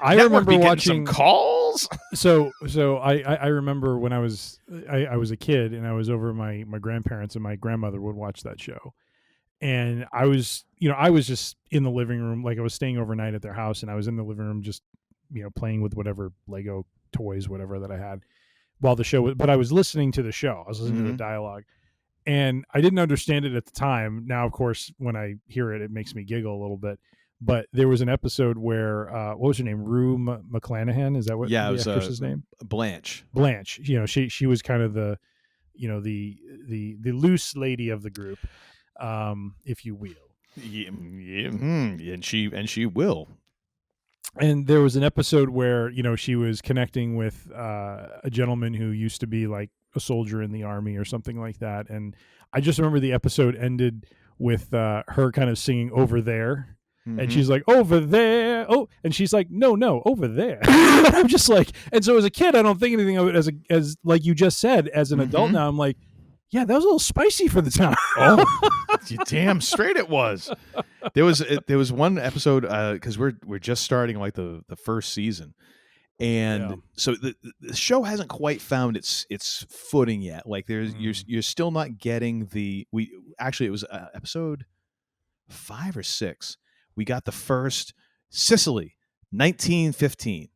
I remember watching some calls. So I remember when I was a kid and I was over at my grandparents, and my grandmother would watch that show. And I was just in the living room, like I was staying overnight at their house, and I was in the living room just, playing with whatever Lego toys, whatever that I had while the show was, but I was listening to the show. I was listening to the dialogue, and I didn't understand it at the time. Now, of course, when I hear it, it makes me giggle a little bit. But there was an episode where, what was her name? Rue McClanahan? Is that what the actress's name? Blanche. Blanche. She was kind of the loose lady of the group, if you will. And she will. And there was an episode where she was connecting with a gentleman who used to be like a soldier in the army or something like that. And I just remember the episode ended with her kind of singing "Over There." And she's like, "Over there." Oh, and she's like, no, over there. I'm just like, and so as a kid, I don't think anything of it as like you just said. As an adult now, I'm like, yeah, that was a little spicy for the time. Oh, you damn straight it was. There was one episode, because we're just starting like the first season, and so the show hasn't quite found its footing yet. Like you're still not getting it was episode 5 or 6. We got the first Sicily, 1915,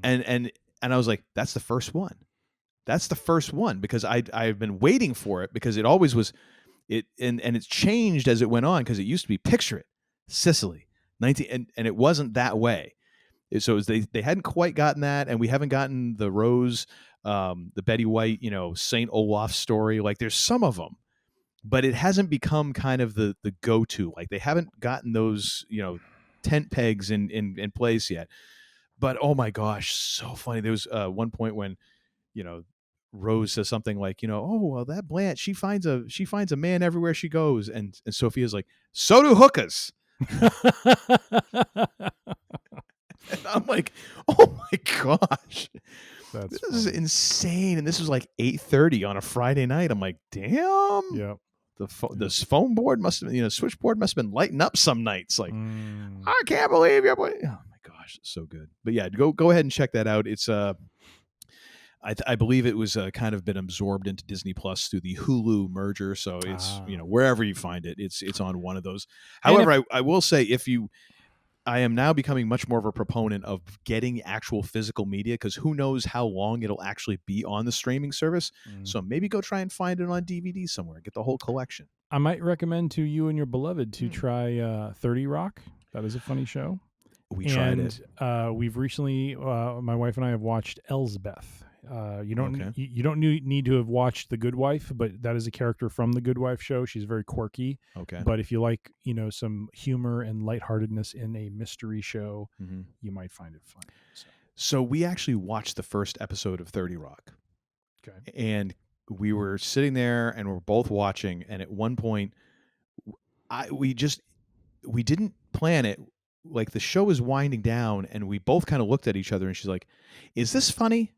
and I was like, that's the first one. That's the first one, because I've been waiting for it, because it always was it, and it's changed as it went on, because it used to be Picture It, Sicily, 19, and it wasn't that way. So it was, they hadn't quite gotten that, and we haven't gotten the Rose, the Betty White, Saint Olaf story. Like there's some of them, but it hasn't become kind of the go-to. Like they haven't gotten those, tent pegs in place yet. But oh my gosh, so funny. There was one point when, Rose says something like, oh, well, that Blanche, she finds a man everywhere she goes. And Sophia's like, so do hookahs. And I'm like, oh my gosh, this is insane. And this was like 8:30 on a Friday night. I'm like, damn. Yeah. The phone board must have, switchboard must have been lighting up some nights. Like, I can't believe you. Oh my gosh, so good. But yeah, go ahead and check that out. It's I believe it was kind of been absorbed into Disney Plus through the Hulu merger. So it's wherever you find it, it's on one of those. However, I will say, I am now becoming much more of a proponent of getting actual physical media, because who knows how long it'll actually be on the streaming service. So maybe go try and find it on DVD somewhere. Get the whole collection. I might recommend to you and your beloved to try 30 Rock. That is a funny show. We tried it. We've recently, my wife and I have watched Elsbeth. You don't Okay. you don't need to have watched The Good Wife, but that is a character from The Good Wife show. She's very quirky. Okay. But if you like, some humor and lightheartedness in a mystery show, you might find it fun. So we actually watched the first episode of 30 Rock. Okay. And we were sitting there and we're both watching. And at one point, we didn't plan it. Like the show was winding down and we both kind of looked at each other and she's like, is this funny?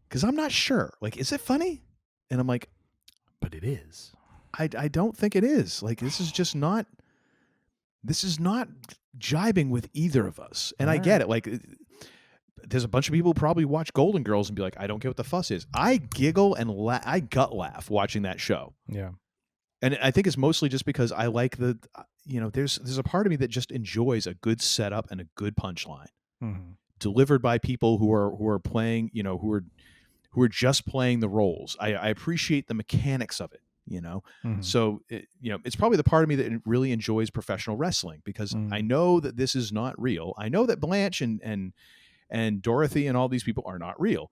Because I'm not sure. Like, is it funny? And I'm like, but it is. I don't think it is. Like, this is not jibing with either of us. And I get it. Like, there's a bunch of people who probably watch Golden Girls and be like, I don't get what the fuss is. I giggle and I gut laugh watching that show. Yeah. And I think it's mostly just because I like there's a part of me that just enjoys a good setup and a good punchline delivered by people who are playing, who are just playing the roles. I appreciate the mechanics of it, So, it's probably the part of me that really enjoys professional wrestling because I know that this is not real. I know that Blanche and Dorothy and all these people are not real.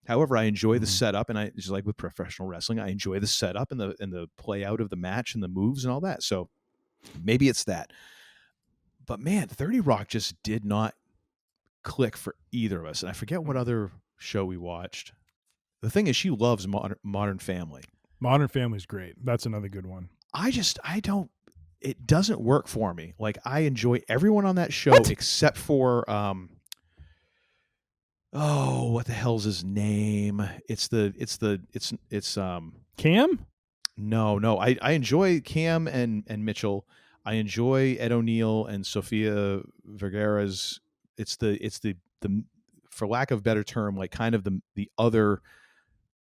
However, I enjoy the setup, and I just like with professional wrestling, I enjoy the setup and the play out of the match and the moves and all that. So maybe it's that. But man, 30 Rock just did not click for either of us. And I forget what other show we watched. The thing is, she loves Modern Family. Modern Family's great. That's another good one. It doesn't work for me. Like, I enjoy everyone on that show except for, what the hell's his name? It's Cam? No. I enjoy Cam and Mitchell. I enjoy Ed O'Neill and Sofia Vergara's. It's the for lack of a better term, like kind of the other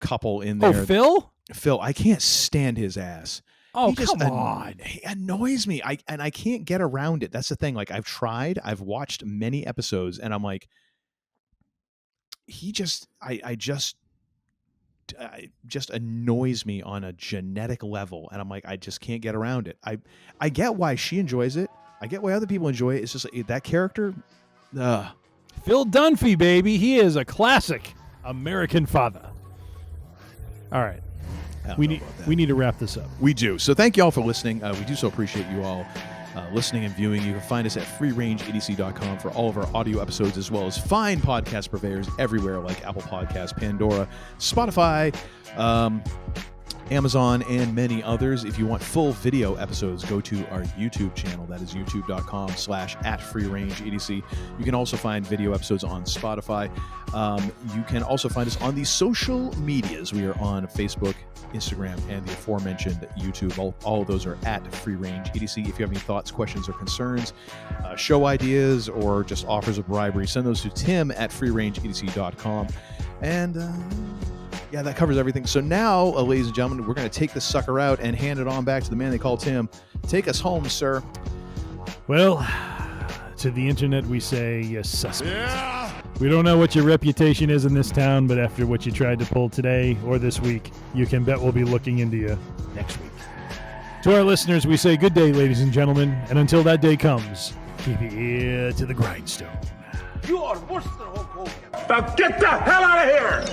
couple in there. Oh, Phil, I can't stand his ass. Oh, come on. He annoys me. I can't get around it. That's the thing. Like, I've watched many episodes and I'm like, he just annoys me on a genetic level. And I'm like, I just can't get around it. I get why she enjoys it. I get why other people enjoy it. It's just like, that character. Phil Dunphy, baby. He is a classic American father. All right. We need to wrap this up. We do. So thank you all for listening. We do so appreciate you all listening and viewing. You can find us at freerangeedc.com for all of our audio episodes, as well as fine podcast purveyors everywhere like Apple Podcasts, Pandora, Spotify, Amazon, and many others. If you want full video episodes, go to our YouTube channel. That is youtube.com/@freerangeedc. You can also find video episodes on Spotify. You can also find us on the social medias. We are on Facebook, Instagram, and the aforementioned YouTube. All of those are at freerangeedc. If you have any thoughts, questions, or concerns, show ideas, or just offers of bribery, send those to tim@freerangeedc.com. And yeah, that covers everything. So now, ladies and gentlemen, we're going to take this sucker out and hand it on back to the man they call Tim. Take us home, sir. Well, to the internet we say, you suspect. Yeah. We don't know what your reputation is in this town, but after what you tried to pull today or this week, you can bet we'll be looking into you next week. To our listeners, we say good day, ladies and gentlemen, and until that day comes, keep your ear to the grindstone. You are worse than Hulk Hogan. Now get the hell out of here!